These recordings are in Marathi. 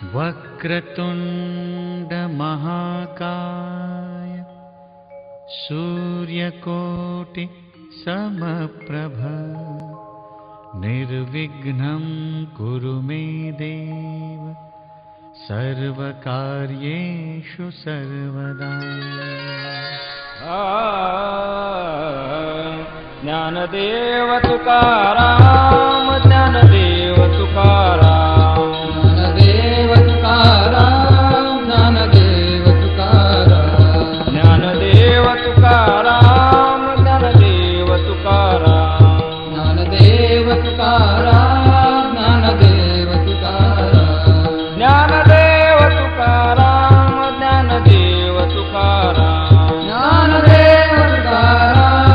वक्रतुंड महाकाय सूर्यकोटि समप्रभ निर्विघ्नं कुरु मे देव सर्वकार्येषु सर्वदा। ज्ञानदेव तुकाराम, ज्ञानदेव तुकाराम, ज्ञानदेव तुकाराम, ज्ञानदेव तुकाराम, ज्ञानदेव तुकाराम, ज्ञानदेव तुकाराम, ज्ञानदेव तुकाराम, ज्ञानदेव तुकाराम, ज्ञानदेव तुकाराम, ज्ञानदेव तुकाराम, ज्ञानदेव तुकाराम,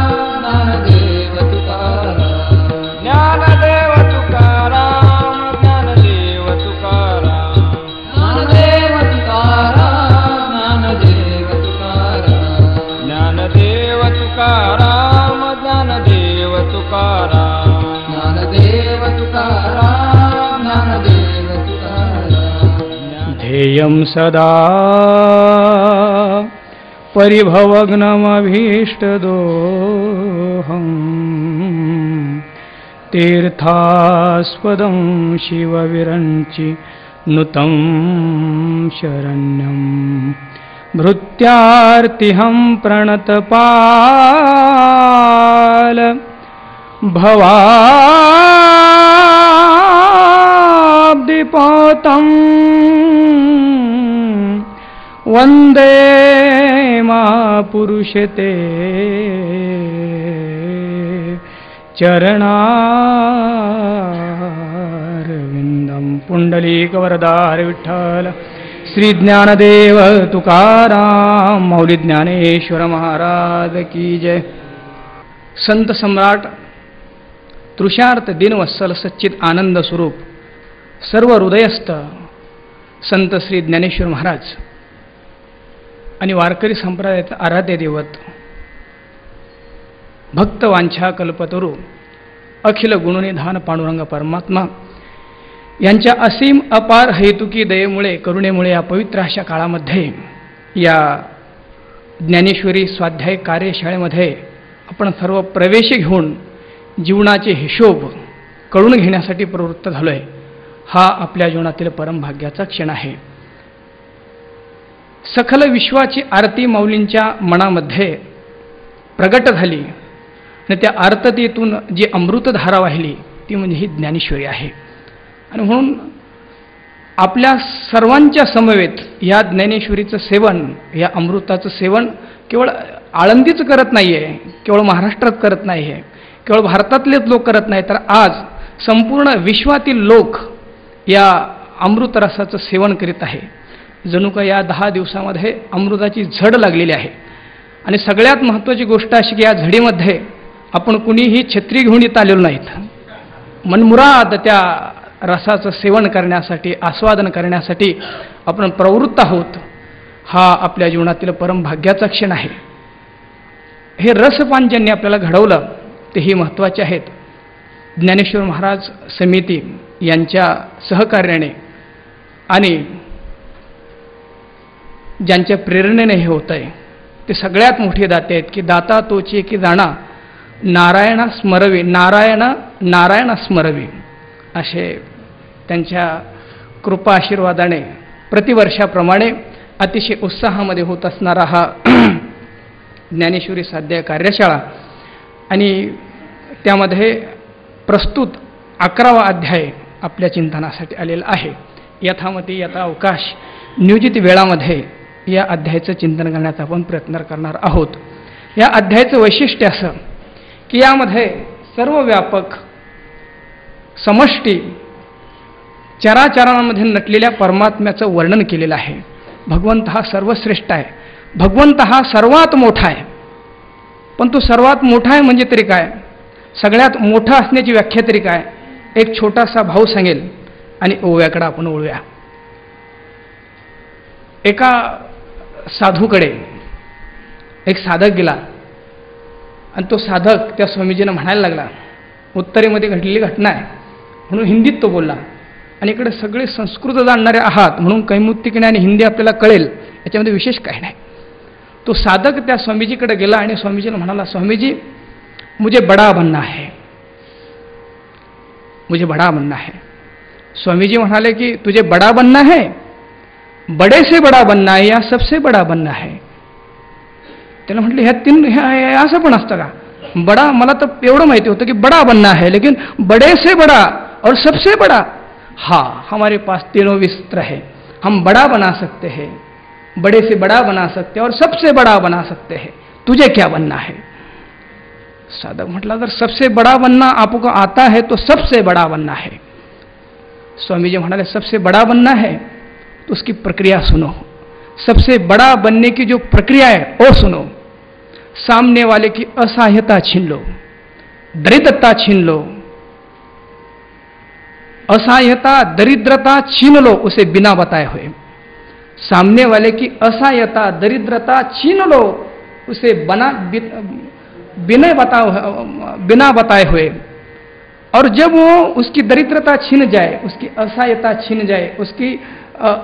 ज्ञानदेव तुकाराम, ज्ञानदेव तुकाराम, ज्ञानदेव तुकाराम, ज्ञानदेव तुकाराम, ज्ञानदेव तुकाराम, ज्ञानदेव तुकाराम, ज्ञानदेव तुकाराम, ज्ञानदेव तुकाराम, ज्ञानदेव तुकाराम। ध्येयं सदा परिभवग्नमभीष्टदोहं तीर्थास्पदं शिवविरञ्चि नुतं शरण्यं भृत्यार्तिहं प्रणतपाल भवाब्दिपातं वन्दे महापुरुषते चरणारविन्दं। पुंडलीकवरदार विठ्ठल श्री ज्ञानदेव तुकाराम मौली ज्ञानेश्वर महाराज की जय। संत सम्राट तृषार्थ दिनवत्सल सच्चित आनंद स्वरूप सर्व हृदयस्थ संत श्री ज्ञानेश्वर महाराज आणि वारकरी संप्रदायाचा आराध्य दैवत भक्त वांछा कल्पतरू अखिल गुणनिधान पांडुरंग परमात्मा यांच्या असीम अपार हेतुकी दयेमुळे करुणेमुळे या पवित्र अशा काळामध्ये या ज्ञानेश्वरी स्वाध्याय कार्यशाळेमध्ये आपण सर्व प्रवेश घेऊन जीवनाचे हिशोब कळून घेण्यासाठी प्रवृत्त झालोय। हा आपल्या जीवनातील परमभाग्याचा क्षण आहे। सकल विश्वाची आरती माऊलींच्या मनामध्ये प्रगट झाली आणि त्या आरततेतून जी अमृतधारा वाहिली ती म्हणजे ही ज्ञानेश्वरी आहे। आणि म्हणून आपल्या सर्वांच्या समवेत या ज्ञानेश्वरीचं सेवन, या अमृताचं सेवन केवळ आळंदीच करत नाही आहे, केवळ महाराष्ट्रात करत नाही आहे, केवळ भारतातलेच लोक करत नाही, तर आज संपूर्ण विश्वातील लोक या अमृतरसाचं सेवन करीत आहे। जणू का या 10 दिवसामध्ये अमृताची झड लागलेली आहे। आणि सगळ्यात महत्त्वाची गोष्ट अशी की या झडीमध्ये आपण कुणीही छत्री घेऊन येत आलेलो नाहीत। मनमुराद त्या रसाचं सेवन करण्यासाठी, आस्वादन करण्यासाठी आपण प्रवृत्त आहोत। हा आपल्या जीवनातील परमभाग्याचा क्षण आहे। हे रसपान ज्यांनी आपल्याला घडवलं तेही महत्त्वाचे आहेत। ज्ञानेश्वर महाराज समिती यांच्या सहकार्याने आणि ज्यांच्या प्रेरणेने हे होत आहे ते सगळ्यात मोठे दाते आहेत की दाता तोचे की जाणा नारायणा स्मरवी, नारायण स्मरवी असे त्यांच्या कृपा आशीर्वादाने प्रतिवर्षाप्रमाणे अतिशय उत्साहामध्ये होत असणारा हा ज्ञानेश्वरी स्वाध्याय कार्यशाळा आणि त्यामध्ये प्रस्तुत 11वा अध्याय आपल्या चिंतनासाठी आलेला आहे। यथामती यथा अवकाश नियोजित वेळामध्ये या अध्यायाचं चिंतन करण्याचा आपण प्रयत्न करणार आहोत। या अध्यायाचं वैशिष्ट्य असं की यामध्ये सर्व व्यापक समष्टी चराचरांमध्ये नटलेल्या परमात्म्याचं वर्णन केलेलं आहे। भगवंत हा सर्वश्रेष्ठ आहे, भगवंत हा सर्वात मोठा आहे। पण तो सर्वात मोठा आहे म्हणजे तरी काय, सगळ्यात मोठा असण्याची व्याख्या तरी काय, एक छोटासा भाव सांगेल आणि ओव्याकडे आपण वळूया। एका साधूकडे एक साधक गेला आणि तो साधक त्या स्वामीजींना म्हणायला लागला, उत्तरेमध्ये घडलेली घटना आहे म्हणून हिंदीत तो बोलला आणि इकडे सगळे संस्कृत जाणणारे आहात म्हणून कैमुत्तिकने आणि हिंदी आपल्याला कळेल, याच्यामध्ये विशेष काही नाही. तो साधक त्या स्वामीजीकडे गेला आणि स्वामीजीला म्हणाला, स्वामीजी मुझे बड़ा बनना है, मुझे बड़ा बनना है. स्वामीजी म्हणाले की तुझे बड़ा बनना है, बड़े से बड़ा बनना है या सबसे बड़ा बनना है. त्याला म्हटले ह्या असं पण असतं का? बड़ा, मला तर एवढं माहिती होतं की बड़ा बनना है, लेकिन बड़े से बड़ा और सबसे बड़ा, हाँ हमारे पास तीनों विस्त्र है, हम बड़ा बना सकते हैं, बड़े से बड़ा बना सकते हैं और सबसे बड़ा बना सकते हैं, तुझे क्या बनना है? साधक म्हटला अगर सबसे बड़ा बनना आपको आता है तो सबसे बड़ा बनना है. स्वामी जी म्हणाले सबसे बड़ा बनना है तो उसकी प्रक्रिया सुनो, सबसे बड़ा बनने की जो प्रक्रिया है वो सुनो. सामने वाले की असहायता छीन लो, दरिद्रता छीन लो, असहायता दरिद्रता छीन लो उसे बिना बताए हुए. सामने वाले की असहायता दरिद्रता छीन लो उसे बिना बताए हुए. और जब वो उसकी दरिद्रता छीन जाए, उसकी असहायता छीन जाए, उसकी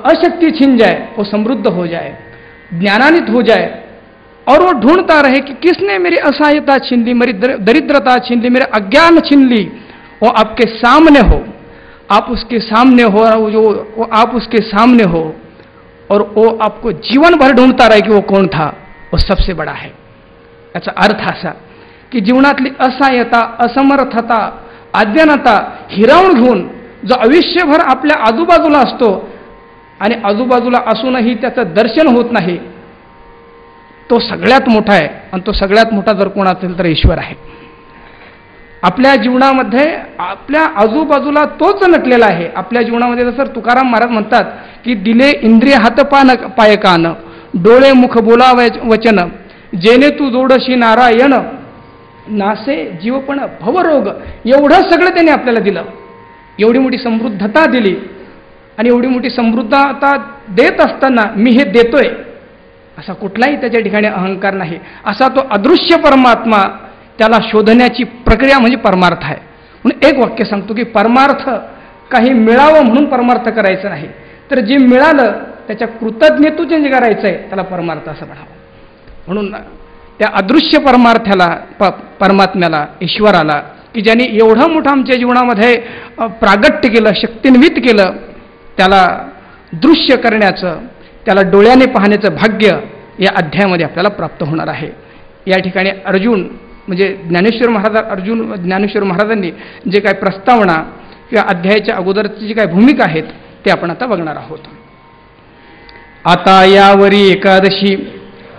अशक्ति छीन जाए, वो समृद्ध हो जाए, ज्ञानान्वित हो जाए और वो ढूंढता रहे कि किसने मेरी असहायता छीन ली, मेरी दरिद्रता छीन ली, मेरे अज्ञान छीन ली. वो आपके सामने हो, आप उसके सामने हो, वो आप उसके सामने हो और वो आपको जीवन भर ढूंढता रहे कि वो कौन था, वो सबसे बड़ा है. याचा अर्थ असा की जीवनातली असहायता, असमर्थता, अज्ञानता हिरावून घेऊन जो आयुष्यभर आपल्या आजूबाजूला असतो आणि आजूबाजूला असूनही त्याचं दर्शन होत नाही, तो सगळ्यात मोठा आहे. आणि तो सगळ्यात मोठा जर कोण असेल तर ईश्वर आहे. आपल्या जीवनामध्ये आपल्या आजूबाजूला तोच नटलेला आहे. आपल्या जीवनामध्ये जसं तुकाराम महाराज म्हणतात की दिले इंद्रिय हात पाय कान, डोळे मुख बोला वचन, जेने तू जोडशी नारायण, नासे जीवपण भवरोग. एवढं सगळं त्याने आपल्याला दिलं, एवढी मोठी समृद्धता दिली. आणि एवढी मोठी समृद्धता देत असताना मी हे देतोय असा कुठलाही त्याच्या ठिकाणी अहंकार नाही. असा तो अदृश्य परमात्मा, त्याला शोधण्याची प्रक्रिया म्हणजे परमार्थ आहे. म्हणून एक वाक्य सांगतो की परमार्थ काही मिळावं म्हणून परमार्थ करायचं नाही, तर जे मिळालं त्याच्या कृतज्ञतेने जे करायचं आहे त्याला परमार्थ असं म्हणावं. म्हणून त्या अदृश्य परमार्थाला, परमात्म्याला, ईश्वराला की ज्यांनी एवढं मोठं आमच्या जीवनामध्ये प्रागट्य केलं, शक्तिन्वित केलं, त्याला दृश्य करण्याचं, त्याला डोळ्याने पाहण्याचं भाग्य या अध्यायामध्ये आपल्याला प्राप्त होणार आहे. या ठिकाणी अर्जुन म्हणजे ज्ञानेश्वर महाराजांनी जे काही प्रस्तावना किंवा अध्यायाच्या अगोदरची जी काही भूमिका आहेत ते आपण आता बघणार आहोत. आता यावरी एकादशी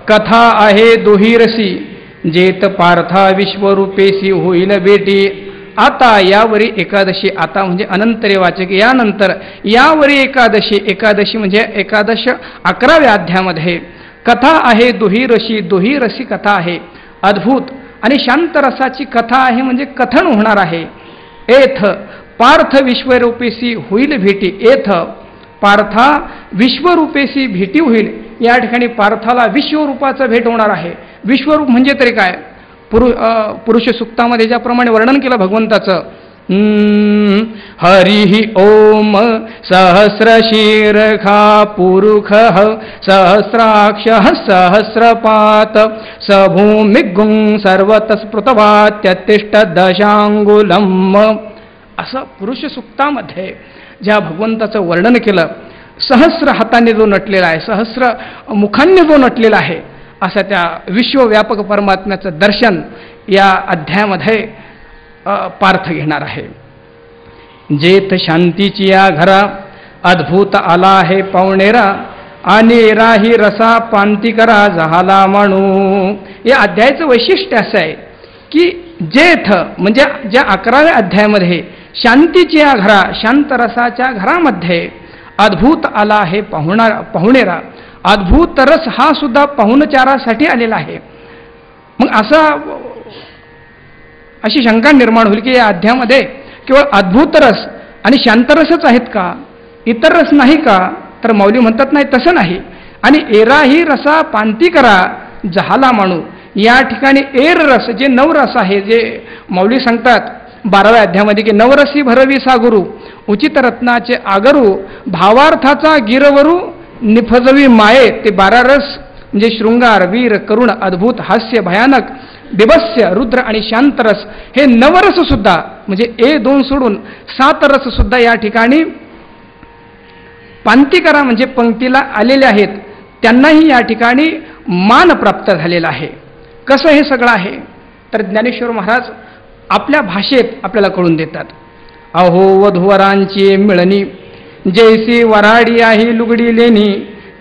कथा आहे दोहीरसी, जेत पार्था विश्वरूपेसी होईल भेटी. आता यावरी एकादशी, आता म्हणजे अनंतरेवाचक, यानंतर यावरी एकादशी, एकादशी म्हणजे एकादश 11व्या अध्यायामध्ये कथा आहे दोहीरसी, दोहीरसी कथा आहे, अद्भुत आणि शांत रसाची कथा आहे, म्हणजे कथन होणार आहे. एथ पार्थ विश्वरूपेसी होईल भेटी, एथ पार्था विश्वरूपेसी भेटी होईल. या ठिकाणी पार्थाला विश्वरूपाचं भेट होणार आहे. विश्वरूप म्हणजे तरी काय? पुरुष सुक्तामध्ये ज्याप्रमाणे वर्णन केलं भगवंताचं, हरिहि ओम सहस्रशीर्षा पुरुष सहस्राक्ष सहस्रपात सभूमिगुं सर्वतस्पृतवात्यतिष्ठ दशांगुलम. असं पुरुष सुक्तामध्ये ज्या भगवंताचं वर्णन केलं, सहस्र हाताने जो नटलेला आहे, सहस्र मुखांनी जो नटलेला आहे, असं त्या विश्वव्यापक परमात्म्याचं दर्शन या अध्यायामध्ये पार्थ घेणार आहे. जेत शांतीची या घरा अद्भुत आला आहे पावणेरा, आणि राही रसा पांती करा झाला म्हणू. या अध्यायाचं वैशिष्ट्य असं आहे की जेथ म्हणजे ज्या 11व्या अध्यायामध्ये शांतीची या घरा, शांत रसाच्या घरामध्ये अद्भुत आला आहे पाहुणेरा. अद्भुत रस हा सुद्धा पाहुणचारासाठी आलेला आहे. मग अशी शंका निर्माण होईल की या अध्यायामध्ये केवळ अद्भुत रस आणि शांतरसच आहेत का, इतर रस नाही का? तर माऊली म्हणतात नाही, तसं नाही. आणि एराही रसा पांती करा जहाला म्हणू. या ठिकाणी एर रस जे 9 रस आहे, जे माऊली सांगतात 12व्या अध्यायामध्ये की नवरसी भरवी सागुरू उचित रत्नाचे आगरू भावार्थाचा गिरवरू निफजवी माये. ते 12 रस म्हणजे शृंगार, वीर, करुण, अद्भुत, हास्य, भयानक, बिभत्स्य, रुद्र आणि शांतरस हे नवरस सुद्धा म्हणजे 2 सोडून 7 रस सुद्धा या ठिकाणी पांतिकरा म्हणजे पंक्तीला आलेले आहेत. त्यांनाही या ठिकाणी मान प्राप्त झालेला आहे. कसं हे सगळं आहे तर ज्ञानेश्वर महाराज आपल्या भाषेत आपल्याला कळून देतात. अहो वधूवरांची मिळणी जैसी वराडी आहे लुगडी लेणी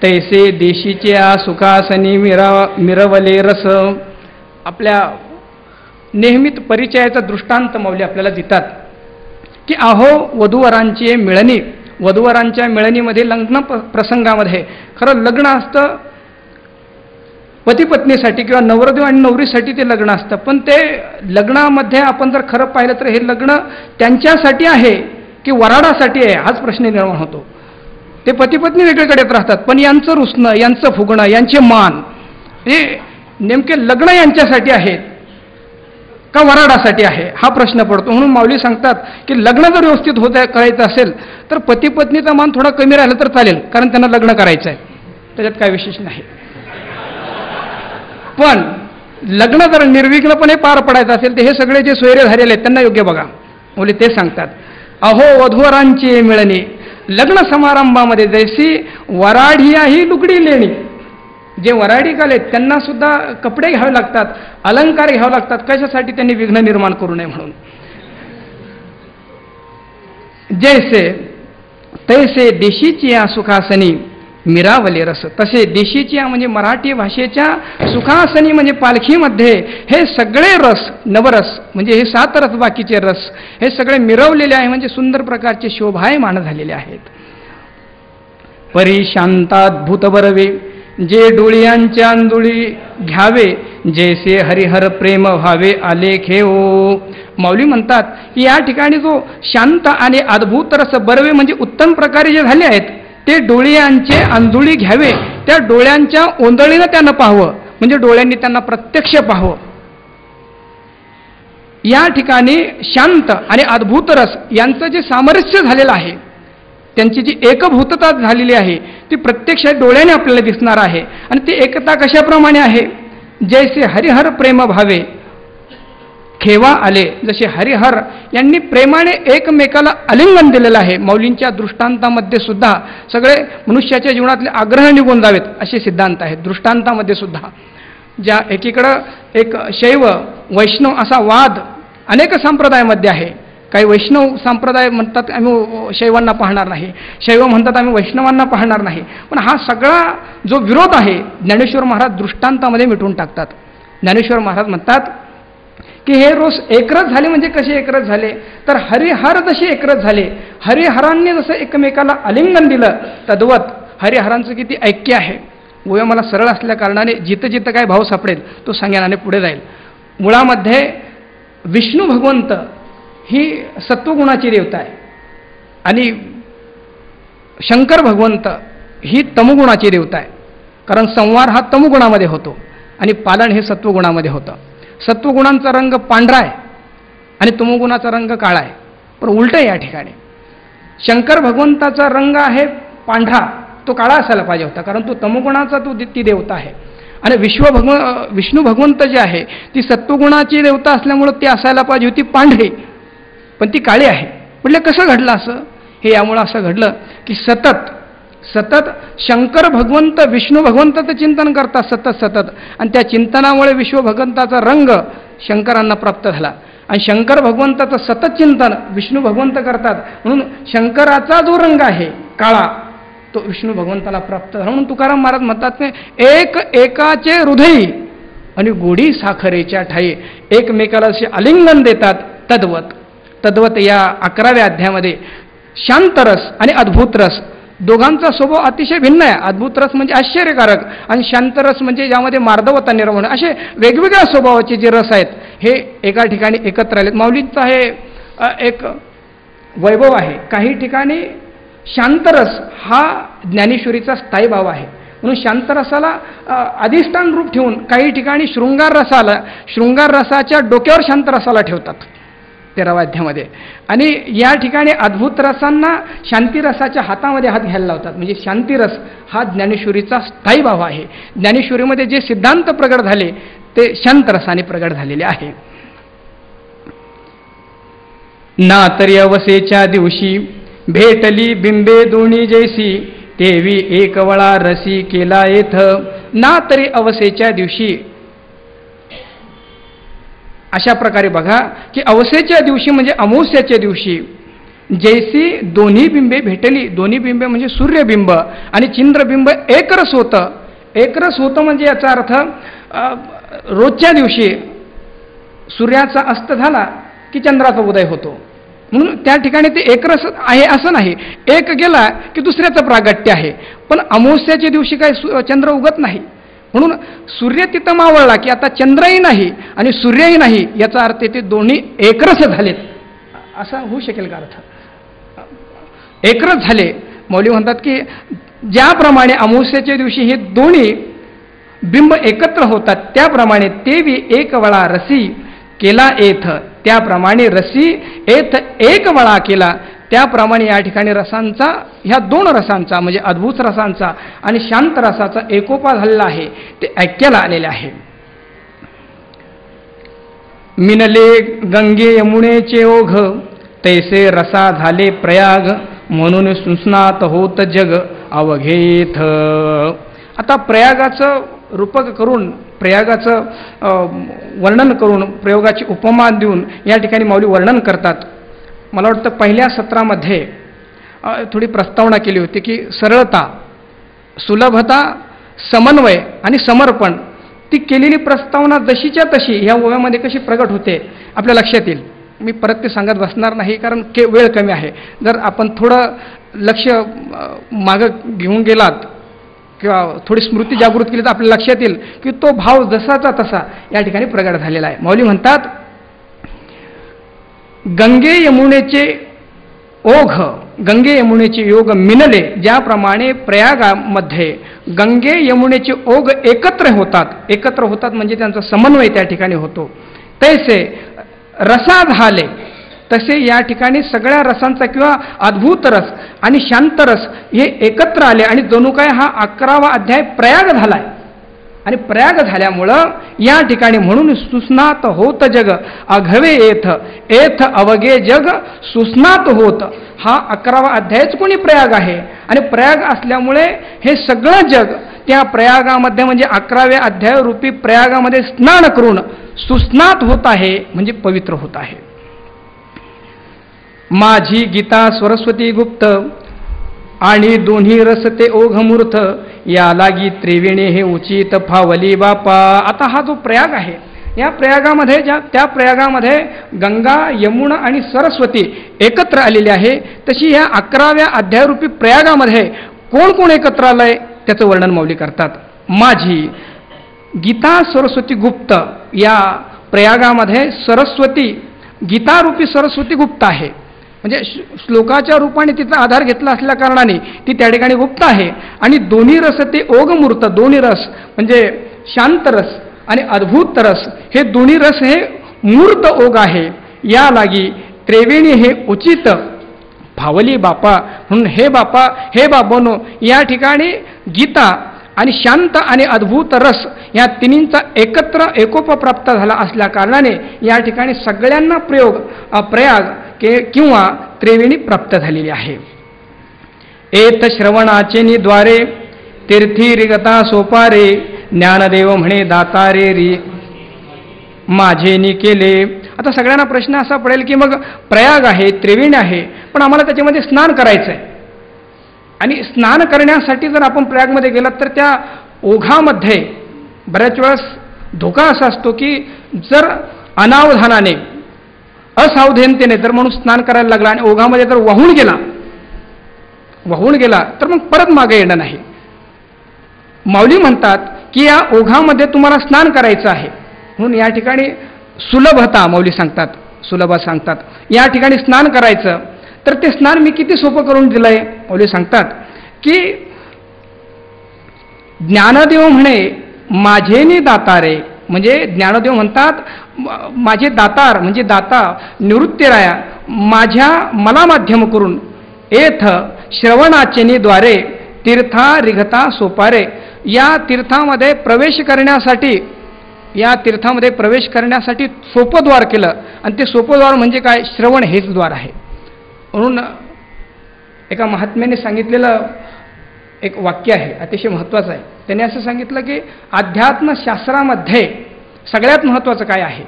तैसे देशीचे सुखासनी मिरवले रस. आपल्या नेहमीत परिचयाचा दृष्टांत माऊली आपल्याला देतात की अहो वधूवरांची मिळणी. वधूवरांच्या मिळणीमध्ये लग्न प्रसंगामध्ये खरं लग्न असतं पती पत्नीसाठी किंवा नवरदेव आणि नवरीसाठी ते लग्न असतं. पण ते लग्नामध्ये आपण जर खरं पाहिलं तर हे लग्न त्यांच्यासाठी आहे की वराडासाठी आहे हाच प्रश्न निर्माण होतो. ते पती पत्नी वेगळीकडेच राहतात पण यांचं रुसणं, यांचं फुगणं, यांचे मान हे नेमके लग्न यांच्यासाठी आहेत का वराडासाठी आहे हा प्रश्न पडतो. म्हणून माऊली सांगतात की लग्न जर व्यवस्थित करायचं असेल तर पती पत्नीचा मान थोडा कमी राहिला तर चालेल कारण त्यांना लग्न करायचं आहे त्याच्यात काय विशेष नाही. पण लग्न जर निर्विघ्नपणे पार पडायचं असेल तर हे सगळे जे सोयरे झालेले आहेत त्यांना योग्य बघा. माऊली ते सांगतात अहो वधूवरांची मिळणी लग्न समारंभामध्ये जैसी वराढी ही लुगडी लेणी. जे वराडी काल आहेत त्यांना सुद्धा कपडे घ्यावे लागतात, अलंकार घ्यावे लागतात. कशासाठी? त्यांनी विघ्न निर्माण करू नये म्हणून. जैसे तैसे देशीची या सुखासनी मिरावले रस. तसे देशीची म्हणजे मराठी भाषेच्या सुखासनी म्हणजे पालखीमध्ये हे सगळे रस नवरस म्हणजे हे 7 रस बाकीचे रस हे सगळे मिरवलेले आहे म्हणजे सुंदर प्रकारचे शोभायमान झालेले आहेत. परी शांताद्भुत बरवे जे डोळ्यांच्या अंधुळी घ्यावे जैसे हरिहर प्रेम व्हावे आलेखे ओ. माऊली म्हणतात की या ठिकाणी जो शांत आणि अद्भुत रस बरवे म्हणजे उत्तम प्रकारे जे झाले आहेत ते डोळ्यांचे अंधुळी घ्यावे. त्या डोळ्यांच्या ओंदळीनं त्यांना पाहावं म्हणजे डोळ्यांनी त्यांना प्रत्यक्ष पाहावं. या ठिकाणी शांत आणि अद्भुत रस यांचं जे सामरस्य झालेलं आहे त्यांची जी एकभूतता झालेली आहे ती प्रत्यक्ष डोळ्याने आपल्याला दिसणार आहे. आणि ती एकता कशाप्रमाणे आहे? जैसे हरिहर प्रेम भावे खेवा आले. जसे हरिहर यांनी प्रेमाने एकमेकाला आलिंगन दिलेलं आहे. माऊलींच्या दृष्टांतामध्ये सुद्धा सगळे मनुष्याच्या जीवनातले आग्रह निघून जावेत असे सिद्धांत आहेत. दृष्टांतामध्ये सुद्धा ज्या एकीकडं एक शैव वैष्णव असा वाद अनेक संप्रदायामध्ये आहे. काही वैष्णव संप्रदाय म्हणतात आम्ही शैवांना पाहणार नाही, शैव म्हणतात आम्ही वैष्णवांना पाहणार नाही. पण हा सगळा जो विरोध आहे ज्ञानेश्वर महाराज दृष्टांतामध्ये मिटवून टाकतात. ज्ञानेश्वर महाराज म्हणतात की हे रोज एकरस झाले म्हणजे कसे एकरस झाले तर हरिहर जसे एकरस झाले. हरिहरांनी जसं एकमेकाला आलिंगन दिलं तद्वत हरिहरांचं किती ऐक्य आहे. गोव्या मला सरळ असल्या कारणाने जिथं जिथं काय भाव सापडेल तो सांगेनाने पुढे जाईल. मुळामध्ये विष्णू भगवंत ही सत्वगुणाची देवता आहे आणि शंकर भगवंत ही तमगुणाची देवता आहे. कारण संवार हा तमगुणामध्ये होतो आणि पालन हे सत्वगुणामध्ये होतं. सत्वगुणांचा रंग पांढरा आहे आणि तमोगुणाचा रंग काळा आहे. पण उलट आहे या ठिकाणी शंकर भगवंताचा रंग आहे पांढरा, तो काळा असायला पाहिजे होता कारण तो तमोगुणाचा ती देवता आहे. आणि विष्णू भगवंत जे आहे ती सत्वगुणाची देवता असल्यामुळं ती असायला पाहिजे होती पांढरी पण ती काळी आहे. म्हटलं कसं घडलं असं? हे यामुळं असं घडलं की सतत शंकर भगवंत विष्णू भगवंताचं चिंतन करतात सतत आणि त्या चिंतनामुळे विष्णू भगवंताचा रंग शंकरांना प्राप्त झाला आणि शंकर भगवंताचं सतत चिंतन विष्णू भगवंत करतात म्हणून शंकराचा जो रंग आहे काळा तो विष्णू भगवंताला प्राप्त झाला. म्हणून तुकाराम महाराज म्हणतात एक एकाचे हृदयी आणि गोडी साखरेच्या ठाई एकमेकाला असे आलिंगन देतात तद्वत या 11व्या अध्यायामध्ये शांतरस आणि अद्भुत रस दोघांचा स्वभाव अतिशय भिन्न आहे. अद्भुत रस म्हणजे आश्चर्यकारक आणि शांतरस म्हणजे ज्यामध्ये मार्दवता निर्माण असे वेगवेगळ्या स्वभावाचे जे रस आहेत हे एका ठिकाणी एकत्र आलेत. माऊलींचा हे एक वैभव आहे. काही ठिकाणी शांतरस हा ज्ञानेश्वरीचा स्थायी भाव आहे म्हणून शांतरसाला अधिष्ठान रूप ठेवून काही ठिकाणी शृंगार रसाच्या डोक्यावर शांतरसाला ठेवतात. 13व्या अध्यायामध्ये. आणि या ठिकाणी अद्भुत रसांना शांतिरसाच्या हातामध्ये हात घ्यायला लावतात. म्हणजे शांतिरस हा ज्ञानेश्वरीचा स्थायी भाव आहे. ज्ञानेश्वरीमध्ये जे सिद्धांत प्रगट झाले ते शांतरसाने प्रगट झालेले आहे. ना तरी अवसेच्या दिवशी भेटली बिंबे दोन्ही जैसी, तेवी एक वळा रसी केला येथ. ना तरी अवसेच्या दिवशी, अशा प्रकारे बघा की अवसेच्या दिवशी म्हणजे अमावस्याच्या दिवशी जैसी दोन्ही बिंबे भेटली. दोन्ही बिंबे म्हणजे सूर्यबिंब आणि चंद्रबिंब एकरस होतं. एकरस होतं म्हणजे याचा अर्थ रोजच्या दिवशी सूर्याचा अस्त झाला की चंद्राचा उदय होतो. म्हणून त्या ठिकाणी ते एकरस आहे असं नाही. एक गेला की दुसऱ्याचं प्रागट्य आहे. पण अमावस्याच्या दिवशी काय चंद्र उगत नाही. म्हणून सूर्य तिथं मावळला की आता चंद्रही नाही आणि सूर्यही नाही, याचा अर्थ ते दोन्ही एकरस झालेत. असा होऊ शकेल का अर्थ? एकरस झाले. मौली म्हणतात की ज्याप्रमाणे अमावस्याच्या दिवशी हे दोन्ही बिंब एकत्र होतात त्याप्रमाणे तेवी एक वळा रसी केला येथ. त्याप्रमाणे रसी येथ एक वळा केला. त्याप्रमाणे या ठिकाणी रसांचा, ह्या दोन रसांचा म्हणजे अद्भुत रसांचा आणि शांत रसाचा एकोपा झालेला आहे, ते ऐक्याला आलेले आहे. मिनले गंगे यमुनेचे ओघ, तैसे रसा झाले प्रयाग, म्हणून सुस्नात होत जग अवघेथ. आता प्रयागाचं रूपक करून, प्रयागाचं वर्णन करून, प्रयोगाची उपमा देऊन या ठिकाणी माऊली वर्णन करतात. मला वाटतं पहिल्या सत्रामध्ये थोडी प्रस्तावना केली होती की सरळता, सुलभता, समन्वय आणि समर्पण, ती केलेली प्रस्तावना जशीच्या तशी ह्या ओव्यामध्ये कशी प्रगट होते आपल्या लक्षात येईल. मी परत ते सांगत बसणार नाही कारण वेळ कमी आहे. जर आपण थोडं लक्ष मागं घेऊन गेलात किंवा थोडी स्मृती जागृत केली तर आपल्या लक्षात येईल की तो भाव जसाचा तसा या ठिकाणी प्रगट झालेला आहे. मौली म्हणतात, गंगे यमुनेचे ओघ, गंगे यमुनेचे योग मिनले. ज्याप्रमाणे प्रयागामध्ये गंगे यमुनेचे ओघ एकत्र होतात म्हणजे त्यांचा समन्वय त्या ठिकाणी होतो. तैसे रसा झाले, तसे या ठिकाणी सगळ्या रसांचा किंवा अद्भुत रस आणि शांत रस हे एकत्र आले आणि जणू काय हा 11वा अध्याय प्रयाग झालाय. आणि प्रयाग झाल्यामुळं या ठिकाणी म्हणून सुस्नात होत जग अघवे येथ, येथ अवघे जग सुस्नात होत. हा 11वा अध्यायच कोणी प्रयाग आहे आणि प्रयाग असल्यामुळे हे सगळं जग त्या प्रयागामध्ये म्हणजे 11व्या अध्याय रूपी प्रयागामध्ये स्नान करून सुस्नात होत आहे, म्हणजे पवित्र होत आहे. माझी गीता सरस्वती गुप्त आणि दोन्ही रस ते ओघमूर्त, या लागी त्रिवेणी हे उचित फावली बापा. आता हा जो प्रयाग आहे या प्रयागामध्ये त्या प्रयागामध्ये गंगा, यमुना आणि सरस्वती एकत्र आलेली आहे. तशी या 11व्या अध्यायरूपी प्रयागामध्ये कोण कोण एकत्र आलंय त्याचं वर्णन मौली करतात. माझी गीता सरस्वती गुप्त, या प्रयागामध्ये सरस्वती, गीतारूपी सरस्वती गुप्त आहे. म्हणजे श्लोकाच्या रूपाने तिचा आधार घेतला असल्या कारणाने ती त्या ठिकाणी गुप्त आहे. आणि दोन्ही रस ते ओघमूर्त, दोन्ही रस म्हणजे शांत रस आणि अद्भुत रस, हे दोन्ही रस हे मूर्त ओघ आहे. या लागी त्रिवेणी हे उचित फावली बापा. म्हणून हे बापा, हे बाबांनो, या ठिकाणी गीता आणि शांत आणि अद्भुत रस या तिन्हींचा एकत्र एकोप प्राप्त झाला असल्या कारणाने या ठिकाणी सगळ्यांना प्रयाग किंवा त्रिवेणी प्राप्त झालेली आहे. एत श्रवणाचे निद्वारे तीर्थी रिगता सोपारे, ज्ञानदेव म्हणे दातारे री माझे नि केले. आता सगळ्यांना प्रश्न असा पडेल की मग प्रयाग आहे, त्रिवेणी आहे, पण आम्हाला त्याच्यामध्ये स्नान करायचं आहे. आणि स्नान करण्यासाठी जर आपण प्रयागमध्ये गेलात तर त्या ओघामध्ये बऱ्याच वेळेस धोका असा असतो की जर अनावधानाने, असावधानतेने जर माणूस स्नान करायला लागला आणि ओघामध्ये जर वाहून गेला तर मग परत मागे येणं नाही. माऊली म्हणतात की या ओघामध्ये तुम्हाला स्नान करायचं आहे. म्हणून या ठिकाणी सुलभता माऊली सांगतात, सुलभ सांगतात या ठिकाणी स्नान करायचं. तर ते स्नान मी किती सोपं करून दिलंय. माऊली सांगतात की ज्ञानदेव म्हणे माझेनी दातारे, म्हणजे ज्ञानदेव म्हणतात माझे दातार म्हणजे दाता निवृत्तीराया मला माध्यम करून एथ श्रवणाचेनीद्वारे तीर्था रिघता सोपारे या तीर्थामध्ये प्रवेश करण्यासाठी सोपं द्वार केलं आणि ते सोपं द्वार म्हणजे काय श्रवण हेच द्वार आहे. म्हणून एका महात्म्याने सांगितलेलं एक वाक्य आहे अतिशय महत्त्वाचं आहे. त्याने असं सांगितलं की अध्यात्मशास्त्रामध्ये सगळ्यात महत्त्वाचं काय आहे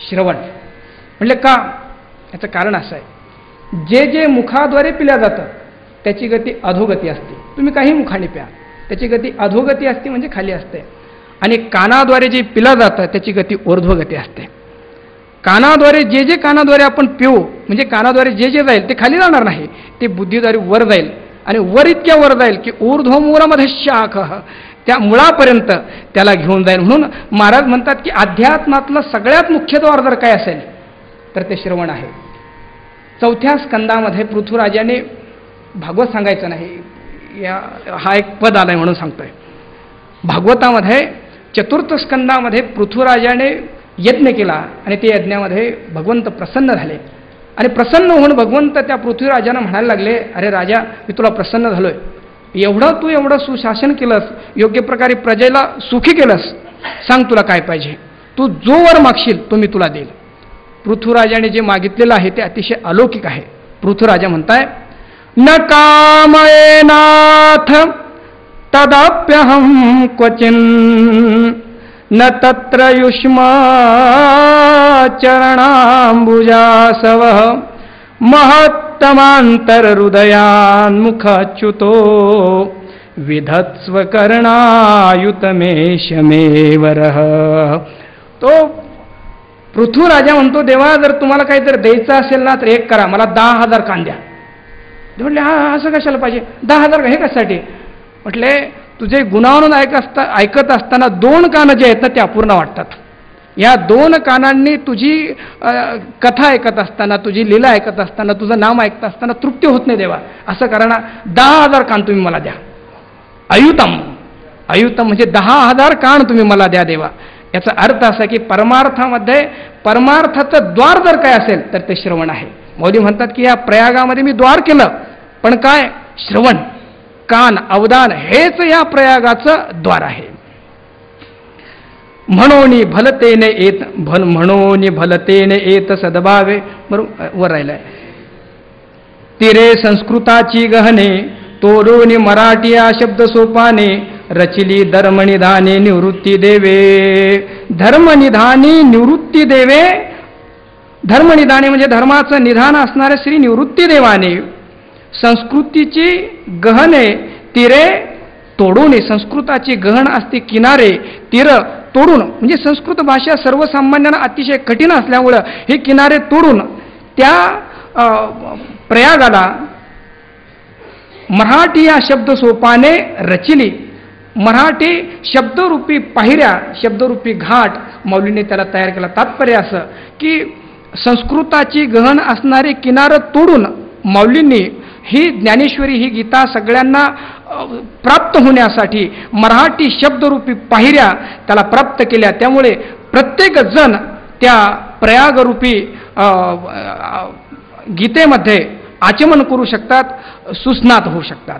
श्रवण. म्हणजे का याचं कारण असं आहे जे जे मुखाद्वारे पिल्या जातं त्याची गती अधोगती असते. तुम्ही काही मुखाने प्या त्याची गती अधोगती असते म्हणजे खाली असते. आणि कानाद्वारे जे पिलं जातं त्याची गती ऊर्ध्वगती असते. कानाद्वारे जे कानाद्वारे आपण पिऊ म्हणजे कानाद्वारे जे जाईल ते खाली जाणार नाही ते बुद्धीद्वारे वर जाईल आणि वर इतक्या वर जाईल की ऊर्ध्वमूलमध्ये शाख त्या मुळापर्यंत त्याला घेऊन जाईल. म्हणून महाराज म्हणतात की अध्यात्मातलं सगळ्यात मुख्य द्वार जर काय असेल तर ते श्रवण आहे. 4थ्या स्कंदामध्ये पृथ्वीराजाने भागवत सांगायचं नाही हा एक पद आलाय म्हणून सांगतोय. भागवतामध्ये 4th स्कंदामध्ये पृथ्वीराजाने यज्ञ केला आणि त्या यज्ञामध्ये भगवंत प्रसन्न झाले आणि प्रसन्न होऊन भगवंत त्या पृथ्वीराजांना म्हणायला लागले अरे राजा मी तुला प्रसन्न झालोय तू एवढं सुशासन केलंस योग्य प्रकारे प्रजेला सुखी केलंस सांग तुला काय पाहिजे तू जो वर मागशील तो मी तुला देईल. पृथ्वीराजाने जे मागितलेलं आहे ते अतिशय अलौकिक आहे. पृथ्वीराजा म्हणताय न कामयेनाथ तदाप्यहं क्वचिन न तत्र युष्मा चरणाम्बुजासव महत्तमांतर हृदयान्मुखाच्युतो विधत्स्व कर्णायुतमेशमेवरः. तो पृथ्वीराजा म्हणतो देवा जर तुम्हाला काहीतरी द्यायचं असेल ना तर एक करा मला 10,000 कान द्या. म्हटले हा असं कशाला पाहिजे 10,000 हे कशासाठी. म्हटले तुझे गुणावरून ऐकत असताना 2 कान जे आहेत ना ते अपूर्ण वाटतात. या 2 कानांनी तुझी कथा ऐकत असताना तुझी लीला ऐकत असताना तुझं नाम ऐकत असताना तृप्ती होत नाही देवा. असं करा ना 10,000 कान तुम्ही मला द्या. अयुतम म्हणजे 10,000 कान तुम्ही मला द्या देवा. याचा अर्थ असा की परमार्थामध्ये परमार्थाचं द्वार जर काय असेल तर ते श्रवण आहे. मोदी म्हणतात की या प्रयागामध्ये मी द्वार केलं पण काय श्रवण कान अवदान हेच या प्रयागाचं द्वार आहे. म्हणून भलतेने येत सद्भावे बरोबर वर राहिलाय. तिरे संस्कृताची गहने तोडून मराठी या शब्द सोपाने रचिली धर्मनिधाने निवृत्ती देवे. धर्मनिधानी निवृत्ती देवे. धर्मनिधाने म्हणजे धर्माचं निधान असणारे श्री निवृत्ती देवाने संस्कृतीची गहने तिरे तोडून संस्कृताची गहन असते किनारे तीर तोडून म्हणजे संस्कृत भाषा सर्वसामान्यांना अतिशय कठीण असल्यामुळं हे किनारे तोडून त्या प्रयागाला मराठी या शब्द सोपाने रचिली. मराठी शब्दरूपी पायऱ्या शब्दरूपी घाट मौलीने त्याला तयार केला. तात्पर्य असं की संस्कृताची गहन असणारे किनार तोडून मौलींनी ही ज्ञानेश्वरी ही गीता सगळ्यांना प्राप्त होण्यासाठी मराठी शब्दरूपी पायऱ्या त्याला प्राप्त केल्या. त्यामुळे प्रत्येक जण त्या प्रयागरूपी गीतेमध्ये आचमन करू शकतात सुस्नात होऊ शकतात.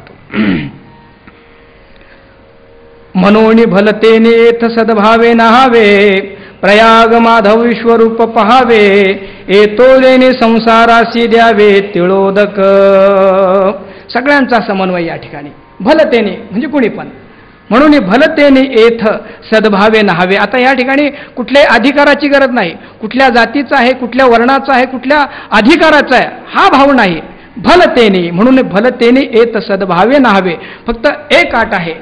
म्हणून भलतेने येथ सद्भावे नहावे प्रयाग माधव विश्वरूप पहावे येतो लेणे संसारासी द्यावे तिळोदक. सगळ्यांचा समन्वय या ठिकाणी भलतेने म्हणजे कुणी पण. म्हणून भलतेने येथ सद्भावे नहावे. आता या ठिकाणी कुठल्याही अधिकाराची गरज नाही. कुठल्या जातीचा आहे कुठल्या वर्णाचा आहे कुठल्या अधिकाराचा आहे हा भाव नाही. भलतेने म्हणून भलतेने येत सद्भावे नहावे. फक्त एक अट आहे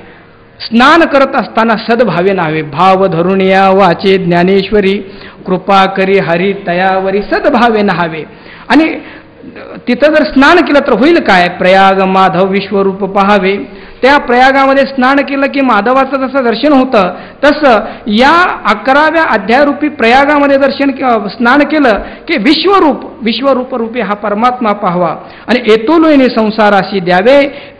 स्नान करत असताना सद्भावे नहावे. भाव धरून या वाचे ज्ञानेश्वरी कृपा करी हरी तयावरी सद्भावे नहावे. आणि तिथं जर स्नान केलं तर होईल काय प्रयाग माधव विश्वरूप पहावे. त्या प्रयागामध्ये स्नान केलं की माधवाचं जसं दर्शन होतं तसं या 11व्या अध्यायरूपी प्रयागामध्ये स्नान केलं की विश्वरूप रूपी हा परमात्मा पाहावा आणि येतोलोने संसाराशी द्यावे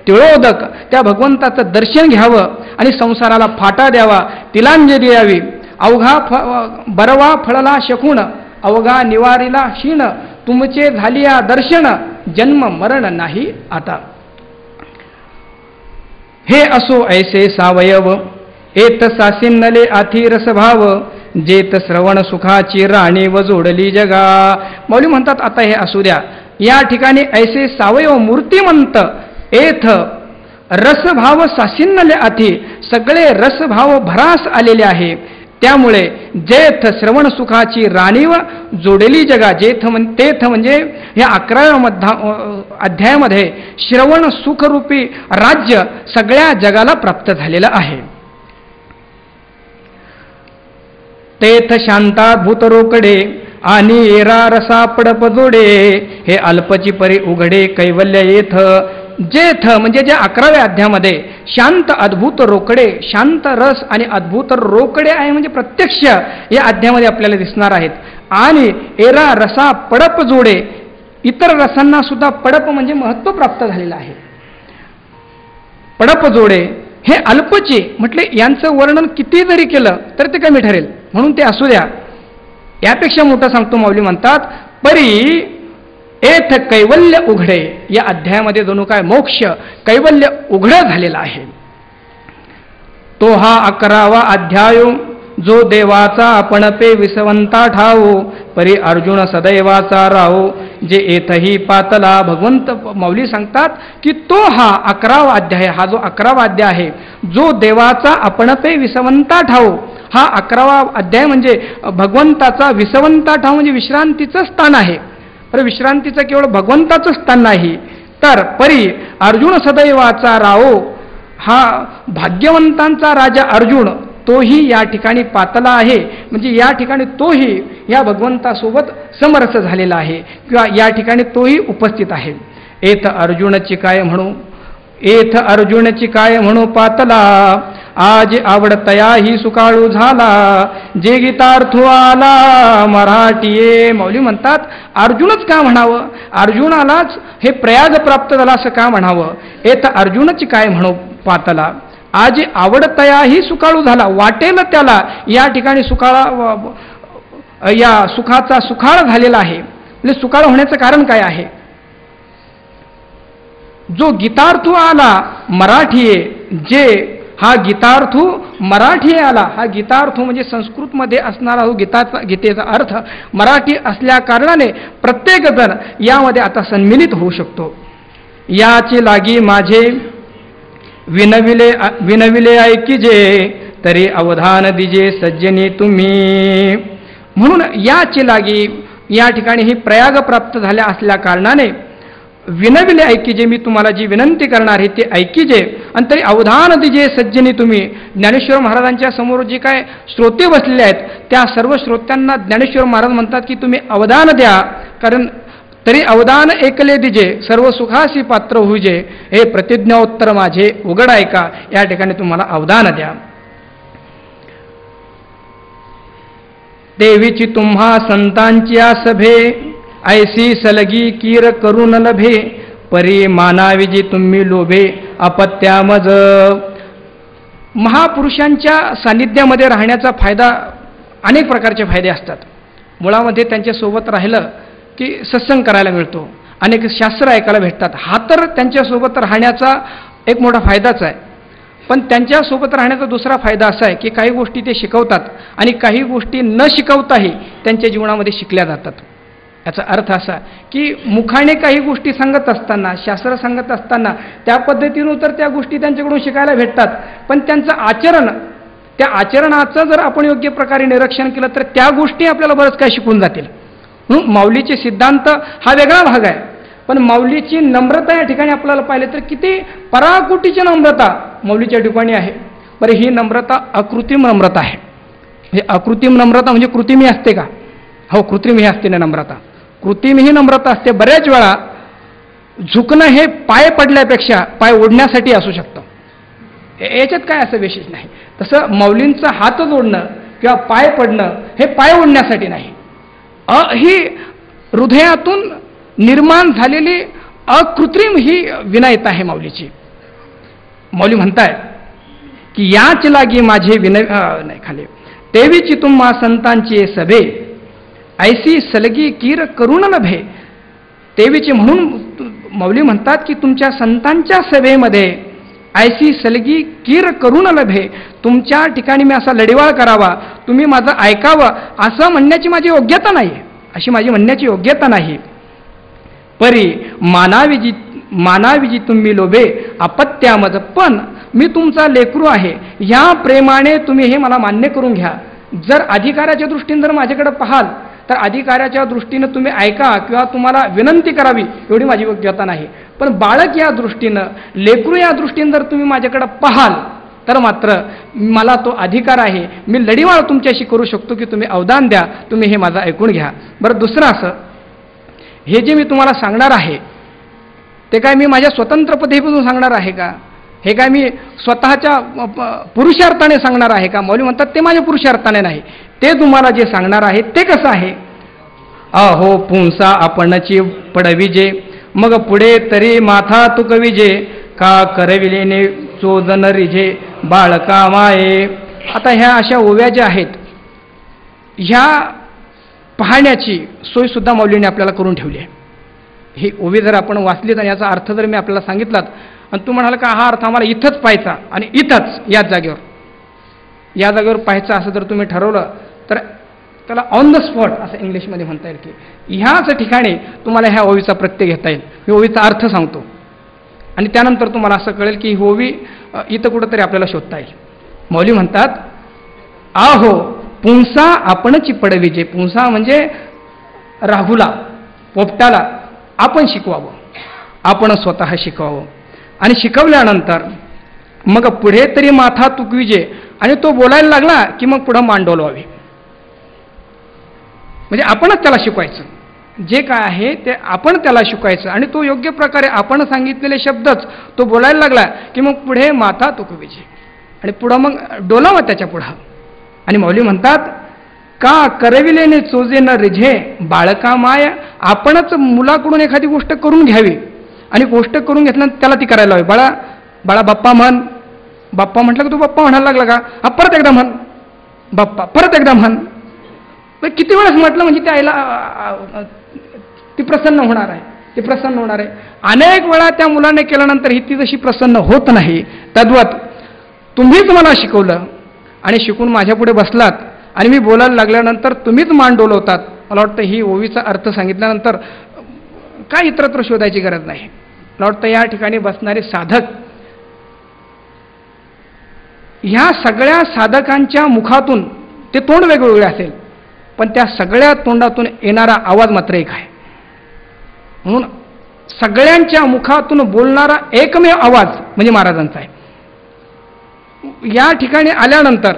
तिळोदक. त्या भगवंताचं दर्शन घ्यावं आणि संसाराला फाटा द्यावा तिलांजली द्यावी. अवघा बरवा फळला शकून अवघा निवारीला क्षीण तुमचे झालिया दर्शन जन्म मरण नाही आता. हे असो ऐसे सावयव एत सासिन्नले आथी रसभाव जेत श्रवण सुखाची राणी व जोडली जगा. मौली म्हणतात आता हे असू द्या, या ठिकाणी ऐसे सावयव मूर्तिमंत एथ रसभाव सासिन्नले आथी सगळे रसभाव भरास आलेले आहे. त्यामुळे जेथ श्रवण सुखाची राणी व जोडली जगा. तेथ म्हणजे या 11व्या अध्यायामध्ये श्रवण सुखरूपी राज्य सगळ्या जगाला प्राप्त झालेलं आहे. तेथ शांता भूतरोकडे आणि एरा रसा पडप जोडे हे अल्पची परी उघडे कैवल्य येथ. जेथ म्हणजे जे 11व्या अध्यायामध्ये शांत अद्भुत रोकडे, शांत रस आणि अद्भुत रोकडे आहे म्हणजे प्रत्यक्ष या अध्यायामध्ये आपल्याला दिसणार आहेत. आणि एरा रसा पडप जोडे, इतर रसांना सुद्धा पडप म्हणजे महत्व प्राप्त झालेलं आहे. पडप जोडे हे अल्पची म्हटले यांचं वर्णन किती जरी केलं तर ते कमी ठरेल, म्हणून ते असू द्या. यापेक्षा मोठं सांगतो माऊली म्हणतात परी एथ कैवल्य उघडे. या अध्यायामध्ये जणू काय मोक्ष कैवल्य उघडं झालेला आहे. तो हा 11वा अध्याय जो देवाचा आपण पे विसवंता ठावो परी अर्जुन सदैवाचा राहो जे एथही पातला. भगवंत माऊली सांगतात की तो हा 11वा अध्याय, हा जो 11वा अध्याय आहे जो देवाचा आपण पे विसवंता ठावो. हा 11वा अध्याय म्हणजे भगवंताचा विसवंता ठाव म्हणजे विश्रांतीचं स्थान आहे. तर विश्रांतीचं केवळ भगवंताचं स्थान नाही तर परी अर्जुन सदैवाचा राहो, हा भाग्यवंतांचा राजा अर्जुन तोही या ठिकाणी पातला आहे. म्हणजे या ठिकाणी तोही या भगवंतासोबत समरस झालेला आहे किंवा या ठिकाणी तोही उपस्थित आहे. एथ अर्जुनची काय म्हणू, एथ अर्जुनची काय म्हणू पातला आज आवडतया ही सुकाळू झाला जे गीतार्थ आला मराठीये. मौली म्हणतात अर्जुनच का म्हणावं, अर्जुनालाच हे प्रयाग प्राप्त झाला असं का म्हणावं. एथ अर्जुनची काय म्हणू पातला आज आवडतया ही सुकाळू झाला, वाटेल त्याला या ठिकाणी सुकाळा, या सुखाचा सुखाळ झालेला आहे. म्हणजे सुकाळ होण्याचं कारण काय आहे. जो गीतार्थू आला मराठीये, जे हा गीतार्थू मराठी आला. हा गीतार्थू म्हणजे संस्कृतमध्ये असणारा हो गीतेचा अर्थ मराठी असल्या कारणाने प्रत्येक जण यामध्ये आता सन्मिलित होऊ शकतो. याची लागी माझे विनविले ऐकिजे तरी अवधान दिजे सज्जनी तुम्ही. म्हणून याची लागी या ठिकाणी ही प्रयाग प्राप्त झाल्या असल्या कारणाने विनविले ऐकिजे, मी तुम्हाला जी विनंती करणार आहे ते ऐकिजे आणि तरी अवधान दिजे सज्जनी तुम्ही. ज्ञानेश्वर महाराजांच्या समोर जे काय श्रोते बसलेले आहेत त्या सर्व श्रोत्यांना ज्ञानेश्वर महाराज म्हणतात की तुम्ही अवधान द्या, कारण तरी अवधान ऐकले दिजे सर्व सुखासी पात्र होईजे हे प्रतिज्ञाोत्तर माझे उघड ऐका. या ठिकाणी तुम्हाला अवधान द्या. देवीची तुम्हा संतांची सभे ऐसी सलगी कीर करून लभे परी मानाविजी तुम्ही लोभे अपत्यामज. महापुरुषांच्या सानिध्यामध्ये राहण्याचा फायदा, अनेक प्रकारचे फायदे असतात. मुळामध्ये त्यांच्यासोबत राहिलं की सत्संग करायला मिळतो, अनेक शास्त्र ऐकायला भेटतात. हा तर त्यांच्यासोबत राहण्याचा एक मोठा फायदाच आहे. पण त्यांच्यासोबत राहण्याचा दुसरा फायदा असा आहे की काही गोष्टी ते शिकवतात आणि काही गोष्टी न शिकवताही त्यांच्या जीवनामध्ये शिकल्या जातात. याचा अर्थ असा की मुखाने काही गोष्टी सांगत असताना, शास्त्र सांगत असताना त्या पद्धतीनं तर त्या गोष्टी त्यांच्याकडून शिकायला भेटतात, पण त्यांचं आचरण, त्या आचरणाचं जर आपण योग्य प्रकारे निरीक्षण केलं तर त्या गोष्टी आपल्याला बरंच काय शिकून जातील. म्हणून माऊलीचे सिद्धांत हा वेगळा भाग आहे, पण माऊलीची नम्रता या ठिकाणी आपल्याला पाहिले तर किती पराकोटीची नम्रता माऊलीच्या ठिकाणी आहे. बरं, ही नम्रता अकृत्रिम नम्रता आहे. हे अकृत्रिम नम्रता म्हणजे कृत्रिमी असते का? हो, कृत्रिम ही असते ना नम्रता. कृत्रिम ही नम्रता असते. बऱ्याच वेळा झुकणं हे पाय पडल्यापेक्षा पाय ओढण्यासाठी असू शकतं. याच्यात काय असं विशेष नाही. तसं माऊलींचं हात जोडणं किंवा पाय पडणं हे पाय ओढण्यासाठी नाही. ही हृदयातून निर्माण झालेली अकृत्रिम ही विनयता आहे माऊलीची. माऊली म्हणताय की याच लागी माझे नाही खाली तेवीची तुम्हा संतांची सभे ऐसी सलगी कीर करुण लभे. तेवीची म्हणून मौली म्हणतात की तुमच्या संतांच्या सभेमध्ये ऐसी सलगी कीर करुण लभे, तुमच्या ठिकाणी मी असा लढिवाळ करावा, तुम्ही माझं ऐकावं असं म्हणण्याची माझी योग्यता नाही, अशी माझी म्हणण्याची योग्यता नाही. परी मानाविजी तुम्ही लोभे अपत्यामज, पण मी तुमचा लेकरू आहे, ह्या प्रेमाने तुम्ही हे मला मान्य करून घ्या. जर अधिकाराच्या दृष्टीने जर माझ्याकडे पाहाल तर अधिकाराच्या दृष्टीनं तुम्ही ऐका किंवा तुम्हाला विनंती करावी एवढी माझी योग्यता नाही. पण बाळक या दृष्टीनं, लेकरू या दृष्टीनं जर तुम्ही माझ्याकडे पाहाल तर मात्र मला तो अधिकार आहे, मी लढिवाळ तुमच्याशी करू शकतो की तुम्ही अवदान द्या, तुम्ही हे माझं ऐकून घ्या. बरं, दुसरं असं, हे जे मी तुम्हाला सांगणार आहे ते काय मी माझ्या स्वतंत्र पद्धतीपासून सांगणार आहे का? हे काय मी स्वतःच्या पुरुषार्थाने सांगणार आहे का? मौली म्हणतात ते माझ्या पुरुषार्थाने नाही, ते तुम्हाला जे सांगणार आहे ते कसं आहे? अहो पुंसा आपणची पडविजे, मग पुढे तरी माथा तुकविजे, का करविलेने चोजन रिजे बाळका माये. आता ह्या अशा ओव्या ज्या आहेत ह्या पाहण्याची सोय सुद्धा मौलीने आपल्याला करून ठेवली आहे. ही ओवी जर आपण वाचलीत आणि याचा अर्थ जर मी आपल्याला सांगितलात आणि तू म्हणाल का हा अर्थ आम्हाला इथंच पाहायचा आणि इथंच या जागेवर पाहायचा असं जर तुम्ही ठरवलं तर त्याला ऑन द स्पॉट असं इंग्लिशमध्ये म्हणता येईल की ह्याच ठिकाणी तुम्हाला ह्या ओवीचा प्रत्यय घेता येईल. ही ओवीचा अर्थ सांगतो आणि त्यानंतर तुम्हाला असं कळेल की ही ओवी इथं कुठंतरी आपल्याला शोधता येईल. मौली म्हणतात आहो पुंसा आपणची पडविजे, पुंसा म्हणजे राहुला, पोपटाला आपण शिकवावं, आपण स्वतः शिकवावं आणि शिकवल्यानंतर मग पुढे तरी माथा तुकविजे, आणि तो बोलायला लागला की मग पुढं मान डोलवावी. म्हणजे आपणच त्याला शिकवायचं, जे काय आहे ते आपण त्याला शिकवायचं आणि तो योग्य प्रकारे आपण सांगितलेले शब्दच तो बोलायला लागला की मग पुढे माथा तुकविजे आणि पुढं मग डोलावा त्याच्या पुढं. आणि मौली म्हणतात का करविलेने चोजे न रिझे बाळका माय, आपणच मुलाकडून एखादी गोष्ट करून घ्यावी आणि गोष्ट करून घेतल्यानंतर त्याला ती करायला हवी. बाळा बाळा बाप्पा म्हण, बाप्पा म्हटलं की तू बाप्पा म्हणायला लागला का? हा परत एकदा म्हण बाप्पा, परत एकदा म्हण. किती वेळेस म्हटलं म्हणजे त्या आईला ती प्रसन्न होणार आहे, ती प्रसन्न होणार आहे. अनेक वेळा त्या मुलाने केल्यानंतर ही ती जशी प्रसन्न होत नाही, तद्वत तुम्हीच मला शिकवलं आणि शिकून माझ्या पुढे बसलात आणि मी बोलायला लागल्यानंतर तुम्हीच मान डोलवतात. मला वाटतं ही ओवीचा अर्थ सांगितल्यानंतर काय इतरत्र शोधायची गरज नाही. मला वाटतं या ठिकाणी बसणारे साधक, ह्या सगळ्या साधकांच्या मुखातून ते तोंड वेगवेगळे असेल पण त्या सगळ्या तोंडातून येणारा आवाज मात्र एक आहे. म्हणून सगळ्यांच्या मुखातून बोलणारा एकमेव आवाज म्हणजे महाराजांचा आहे. या ठिकाणी आल्यानंतर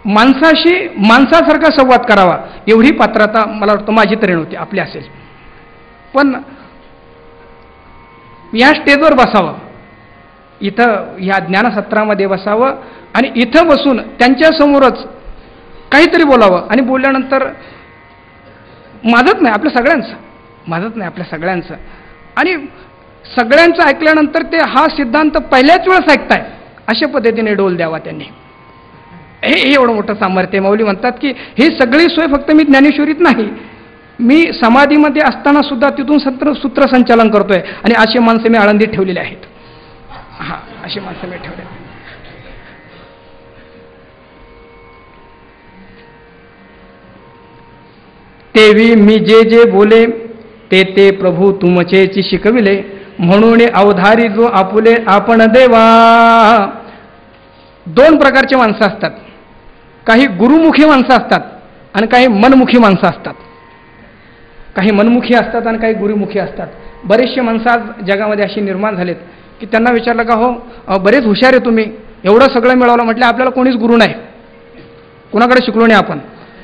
माणसाशी माणसासारखा संवाद करावा एवढी पात्रता मला वाटतं माझी तरी नव्हती, आपली असेल. पण या स्टेजवर बसावं, इथं ह्या ज्ञानसत्रामध्ये बसावं आणि इथं बसून त्यांच्यासमोरच काहीतरी बोलावं आणि बोलल्यानंतर माझंच नाही आपल्या सगळ्यांचं, माझंच नाही आपल्या सगळ्यांचं, आणि सगळ्यांचं ऐकल्यानंतर ते हा सिद्धांत पहिल्याच वेळेस ऐकताय अशा पद्धतीने डोल द्यावा त्यांनी. हे एवढं मोठं सामर्थ्य. मौली म्हणतात की ही सगळी सोय फक्त मी ज्ञानेश्वरीत नाही, मी समाधीमध्ये असताना सुद्धा तिथून सूत्रसंचालन करतोय आणि असे माणसं मी आळंदीत ठेवलेले आहेत. हा, अशी माणसं मी ठेवले. तेवी मी जे जे बोले ते ते प्रभू तुमचेची शिकविले, म्हणून अवधारी जो आपुले आपण देवा. दोन प्रकारचे माणसं असतात, काही गुरुमुखी माणसं असतात आणि काही मनमुखी माणसं असतात. काही मनमुखी असतात आणि काही गुरुमुखी असतात. बरेचसे माणसं आज जगामध्ये अशी निर्माण झालेत की त्यांना विचारलं का हो बरेच हुशार आहे तुम्ही, एवढं सगळं मिळवलं, म्हटलं आपल्याला कोणीच गुरु नाही, कोणाकडे शिकलो नाही, आपण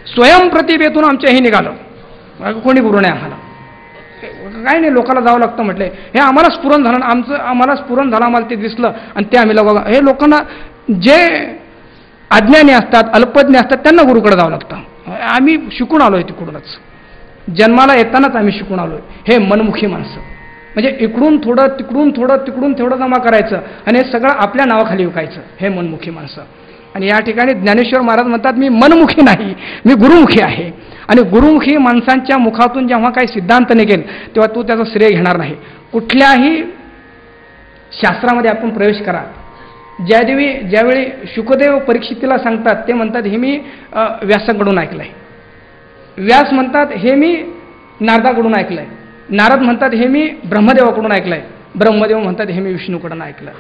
स्वयंप्रतिभेतून आमच्याही निघालो, कोणी गुरु नाही आम्हाला. काय नाही, लोकांना जावं लागतं. म्हटले हे आम्हाला स्फुरण झालं, आम्हाला स्फुरण झालं, आम्हाला ते दिसलं आणि ते आम्ही लोक, हे लोकांना जे अज्ञानी असतात, अल्पज्ञ असतात त्यांना गुरुकडे जावं लागतं. आम्ही शिकून आलोय तिकडूनच, जन्माला येतानाच आम्ही शिकून आलोय. हे मनमुखी माणसं, म्हणजे इकडून थोडं तिकडून थोडं तिकडून थोडं जमा करायचं आणि हे सगळं आपल्या नावाखाली विकायचं, हे मनमुखी माणसं. आणि या ठिकाणी ज्ञानेश्वर महाराज म्हणतात मी मनमुखी नाही, मी गुरुमुखी आहे. आणि गुरुमुखी माणसांच्या मुखातून जेव्हा काही सिद्धांत निघेल तेव्हा तू त्याचं श्रेय घेणार नाही. कुठल्याही शास्त्रामध्ये आपण प्रवेश करा. ज्यावेळी शुकदेव परीक्षितीला सांगतात ते म्हणतात हे मी व्यासाकडून ऐकलं आहे. व्यास म्हणतात हे मी नारदाकडून ऐकलं आहे. नारद म्हणतात हे मी ब्रह्मदेवाकडून ऐकलं आहे. ब्रह्मदेव म्हणतात हे मी विष्णूकडून ऐकलं.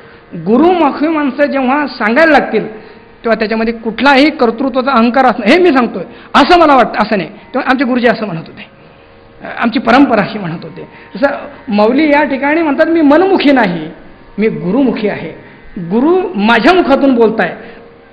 गुरुमुखी माणसं जेव्हा सांगायला लागतील तेव्हा त्याच्यामध्ये कुठलाही कर्तृत्वाचा अहंकार असणं हे मी सांगतोय असं मला वाटतं असं नाही. तेव्हा आमचे गुरुजी असं म्हणत होते, आमची परंपरा अशी म्हणत होते. जसं मौली या ठिकाणी म्हणतात मी मनमुखी नाही, मी गुरुमुखी आहे. गुरु माझ्या मुखातून बोलताय.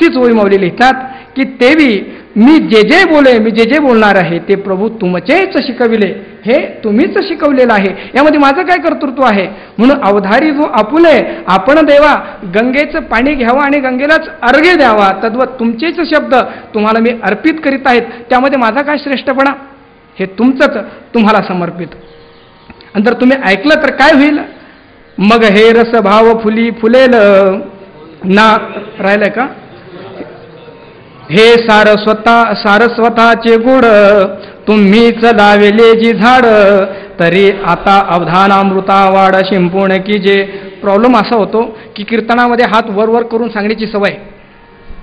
तीच ओळी मौली लिहितात की तेवी मी जे बोले, मी जे बोलणार आहे ते प्रभू तुमचेच शिकविले, हे तुम्हीच शिकवलेलं आहे, यामध्ये माझं काय कर्तृत्व आहे. म्हणून अवधारी जो आपुले आपण देवा, गंगेचं पाणी घ्यावं आणि गंगेलाच अर्घ्य द्यावा, तद्वत तुमचेच शब्द तुम्हाला मी अर्पित करीत आहेत, त्यामध्ये माझा काय श्रेष्ठपणा, हे तुमचंच तुम्हाला समर्पित. आणि जर तुम्ही ऐकलं तर काय होईल. मग हे रस भाव फुली फुलेल ना राहिलंय का. हे सारस्वताचे गुड तुम्हीच लावेले जी झाड, तरी आता अवधानामृता वाढ शिंपूण की जे. प्रॉब्लेम असा होतो की कीर्तनामध्ये हात वर वर करून सांगण्याची सवय,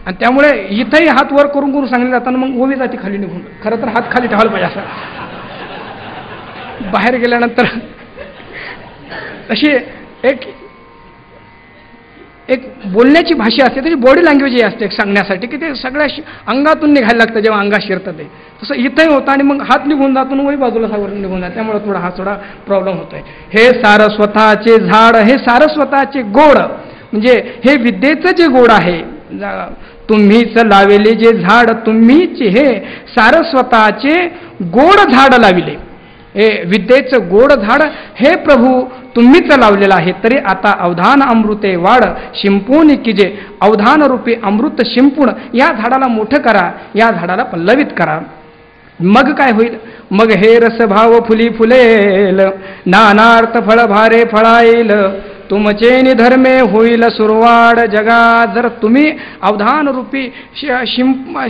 आणि त्यामुळे इथंही हात वर करून सांगले जाताना मग ओवी जाती खाली निघून. खरं तर हात खाली ठेवायला पाहिजे असं. बाहेर गेल्यानंतर अशी एक बोलण्याची भाषा असते, त्याची बॉडी लँग्वेज असते सांगण्यासाठी की ते सगळ्या अंगातून निघायला लागतं जेव्हा अंगात शिरतं ते. तसं इथंही होतं आणि मग हात निघून जातो वही बाजूला सावरून निघून जातो, त्यामुळे थोडा प्रॉब्लेम होतोय. हे सारस्वताचे झाड, हे सारस्वताचे गोड, म्हणजे हे विद्येचं जे गोड आहे, तुम्हीच लावेले जे झाड, तुम्हीच हे सारस्वताचे गोड झाड लाविले. हे विद्येचं गोड झाड हे प्रभू तुम्हीच लावलेलं आहे, तरी आता अवधान अमृते वाढ शिंपून की जे. अवधान रूपी अमृत शिंपून या झाडाला मोठं करा, या झाडाला पल्लवित करा. मग काय होईल. मग हे रसभाव फुली फुलेल, नानार्थ फळ भारे फळाईल, तुमचे निधर्मे होईल सुरवाड जगा. जर तुम्ही अवधान रूपी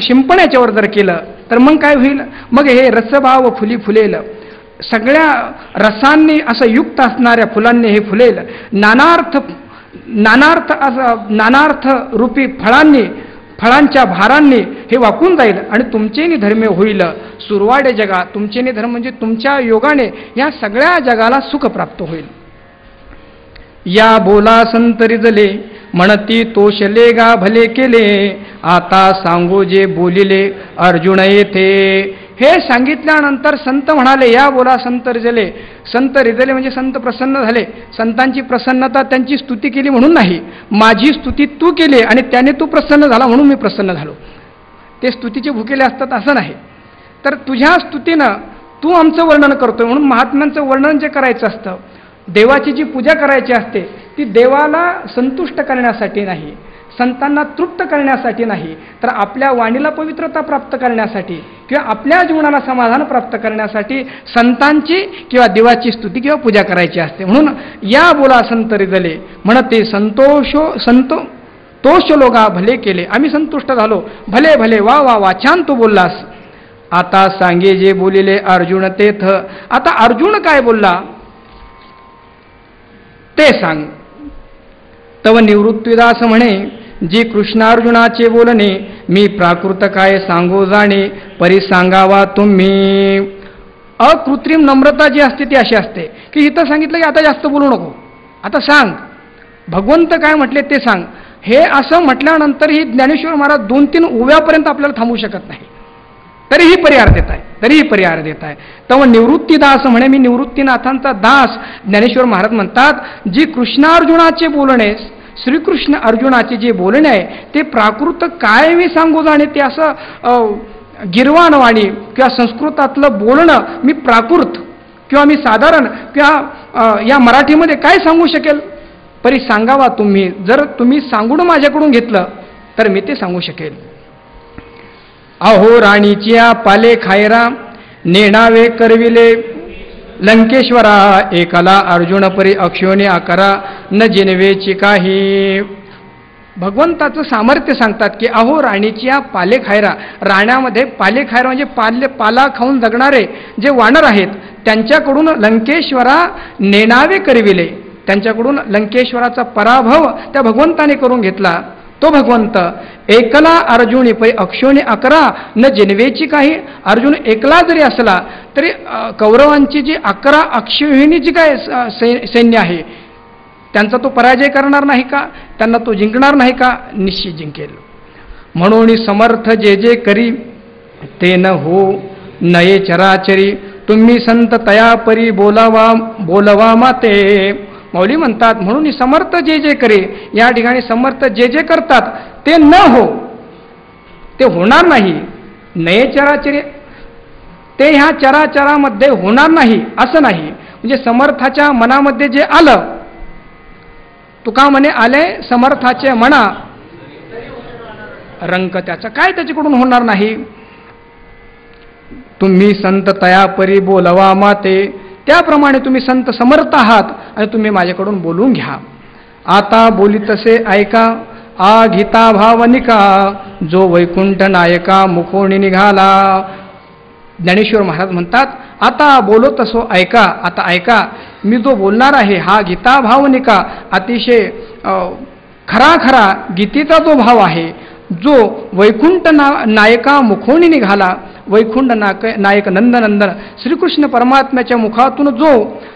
शिंपण्याच्यावर जर केलं तर मग काय होईल. मग हे रसभाव फुली फुलेल, सगळ्या रसांनी असं युक्त असणाऱ्या फुलांनी हे फुलेल. नानार्थ रूपी फळांच्या भारांनी हे वाकून जाईल आणि तुमचे निधर्मे होईल सुरवाडे जगा. तुमचे निधर्म म्हणजे तुमच्या योगाने या सगळ्या जगाला सुख प्राप्त होईल. या बोला संत रिजले म्हणती तोषले गा भले केले, आता सांगू जे बोलिले अर्जुन येथे. हे सांगितल्यानंतर संत म्हणाले या बोला संत रिजले. संत रिजले म्हणजे संत प्रसन्न झाले. संतांची प्रसन्नता त्यांची स्तुती केली म्हणून नाही, माझी स्तुती तू केली आणि त्याने तू प्रसन्न झाला म्हणून मी प्रसन्न झालो. ते स्तुतीचे भुकेले असतात असं नाही. तर तुझ्या स्तुतीनं तू आमचं वर्णन करतोय म्हणून महात्म्यांचं वर्णन जे करायचं असतं, देवाची जी पूजा करायची असते ती देवाला संतुष्ट करण्यासाठी नाही, संतांना तृप्त करण्यासाठी नाही, तर आपल्या वाणीला पवित्रता प्राप्त करण्यासाठी किंवा आपल्या जीवनाला समाधान प्राप्त करण्यासाठी संतांची किंवा देवाची स्तुती किंवा पूजा करायची असते. म्हणून या बोला संत रिजले म्हणते तोष लोगा भले केले, आम्ही संतुष्ट झालो, भले भले वा वा वा छान तू बोललास. आता सांगे जे बोलिले अर्जुन तेथ. आता अर्जुन काय बोलला ते सांग. तव निवृत्तीदास म्हणे जी कृष्णार्जुनाचे बोलणे, मी प्राकृत काय सांगू जाणे, परी सांगावा तुम्ही. अकृत्रिम नम्रता जी असते ती अशी असते की इथं सांगितलं की आता जास्त बोलू नको, आता सांग, भगवंत काय म्हटले ते सांग. हे असं म्हटल्यानंतरही ज्ञानेश्वर महाराज 2-3 ओव्यापर्यंत आपल्याला थांबू शकत नाही, तरीही परिहार देत आहे. तेव्हा निवृत्तीदास म्हणे मी निवृत्तीनाथांचा दास. ज्ञानेश्वर महाराज म्हणतात जी कृष्णार्जुनाचे बोलणे, श्रीकृष्ण अर्जुनाचे जे बोलणे आहे ते प्राकृत काय मी सांगू जाणे, ते असं गिरवाणवाणी किंवा संस्कृतातलं बोलणं मी प्राकृत किंवा मी साधारण किंवा या मराठीमध्ये काय सांगू शकेल, परी सांगावा तुम्ही. जर तुम्ही सांगून माझ्याकडून घेतलं तर मी ते सांगू शकेल. अहो राणीच्या पाले खायरा नेणावे करविले लंकेश्वरा, एकाला अर्जुन परी अक्षोनी आकारा न जिनवेची काही. भगवंताचं सामर्थ्य सांगतात की अहो राणीच्या पालेखायरा, राण्यामध्ये पालेखायरा म्हणजे पाला खाऊन जगणारे जे वानर आहेत त्यांच्याकडून लंकेश्वरा नेणावे करविले, त्यांच्याकडून लंकेश्वराचा पराभव त्या भगवंताने करून घेतला. तो भगवंत एकला अर्जुनी पै अक्षोणी 11 न जिनवेची काही. अर्जुन एकला जरी असला तरी कौरवांची जी 11 अक्षौहिणी जी काय सैन्य आहे त्यांचा तो पराजय करणार नाही का? त्यांना तो जिंकणार नाही का? निश्चित जिंकेल. म्हणून समर्थ जे जे करी ते न हो नये चराचरी, तुम्ही संत तया परी बोलवा माते. मौली म्हणतात म्हणून समर्थ जे जे करे, या ठिकाणी समर्थ जे जे करतात ते न हो, ते होणार नाही. नये चराचरी ते ह्या चराचरामध्ये होणार नाही असं नाही. म्हणजे समर्थाच्या मनामध्ये जे आलं, तुका म्हणे आले समर्थाचे म्हणा रंक त्याचा, काय त्याच्याकडून होणार नाही. तुम्ही संत तया परी बोलवा माते, त्याप्रमाणे तुम्ही संत समर्थ आहात आणि तुम्ही माझ्याकडून बोलून घ्या. आता बोली तसे ऐका आ गीता भावनिका, जो वैकुंठ नायका मुखोणी निघाला. ज्ञानेश्वर महाराज म्हणतात आता बोलो तसो ऐका, आता ऐका मी जो बोलणार आहे हा गीता भावनिका, अतिशय खरा खरा गीतेचा जो भाव आहे, जो वैकुंठ नायका मुखोणी निघाला. वैकुंठ नायक नंदनंदन श्रीकृष्ण परमात्म्याच्या मुखातून जो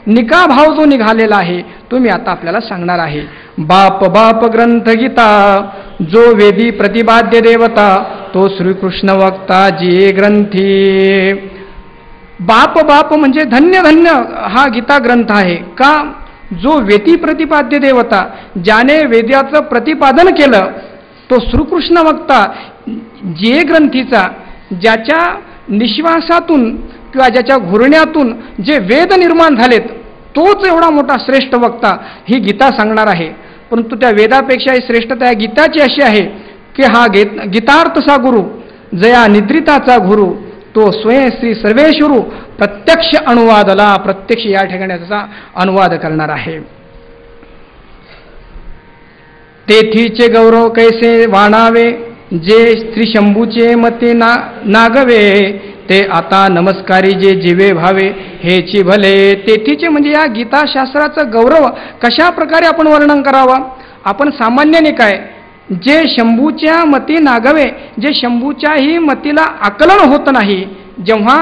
निका भाव जो निघालेला आहे तो मी आता आपल्याला सांगणार आहे. बाप बाप ग्रंथ गीता, जो वेदी प्रतिपाद्य देवता, तो श्रीकृष्ण वक्ता जी ग्रंथी. बाप बाप म्हणजे धन्य धन्य हा गीता ग्रंथ आहे का? जो वेदी प्रतिपाद्य देवता, ज्याने वेदाचं प्रतिपादन केलं तो श्रीकृष्ण वक्ता जे ग्रंथीचा, ज्याच्या निश्वासातून किंवा ज्याच्या घुरण्यातून जे वेद निर्माण झालेत तोच एवढा मोठा श्रेष्ठ वक्ता ही गीता सांगणार आहे. परंतु त्या वेदापेक्षाही श्रेष्ठता या गीताची अशी आहे की हा गीतार्थसा गुरु, जया निद्रिताचा गुरु, तो स्वयं श्री सर्वेश्वरू प्रत्यक्ष अनुवादला, प्रत्यक्ष या ठिकाणी त्याचा अनुवाद करणार आहे. तेथीचे गौरव कैसे वाणावे, जे श्री शंभूचे मते नागवे, ते आता नमस्कारी जे जीवे भावे हेची भले. तेथीचे म्हणजे या गीताशास्त्राचं गौरव कशा प्रकारे आपण वर्णन करावा. आपण सामान्याने काय, जे शंभूच्या मती नागवे, जे शंभूच्याही मतीला आकलन होत नाही. जेव्हा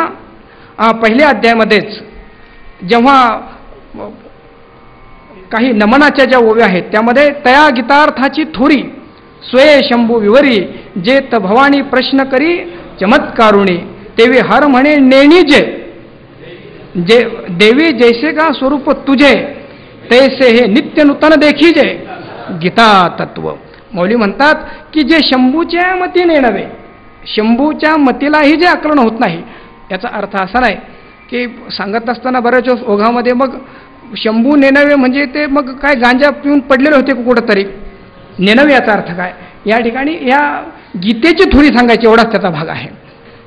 पहिल्या अध्यायामध्येच जेव्हा काही नमनाच्या ज्या ओव्या आहेत त्यामध्ये तया गीतार्थाची थोरी स्वये शंभू विवरी, जे त भवानी प्रश्न करी चमत्कारुणी, तेवी हर म्हणे नेणी जे देवी जैसे का स्वरूप तुझे, तैसे हे नित्य नूतन देखीजे गीता तत्व. मौली म्हणतात की जे शंभूच्या मतीने नव्हे, शंभूच्या मतीलाही जे आकलन होत नाही. याचा अर्थ असा नाही की सांगत असताना बऱ्याच ओघामध्ये मग शंभू नेनवे म्हणजे ते मग काय गांजा पिऊन पडलेले होते कुठंतरी, नेनवे याचा अर्थ काय. या ठिकाणी या गीतेची थोडी सांगायची एवढाच त्याचा भाग आहे.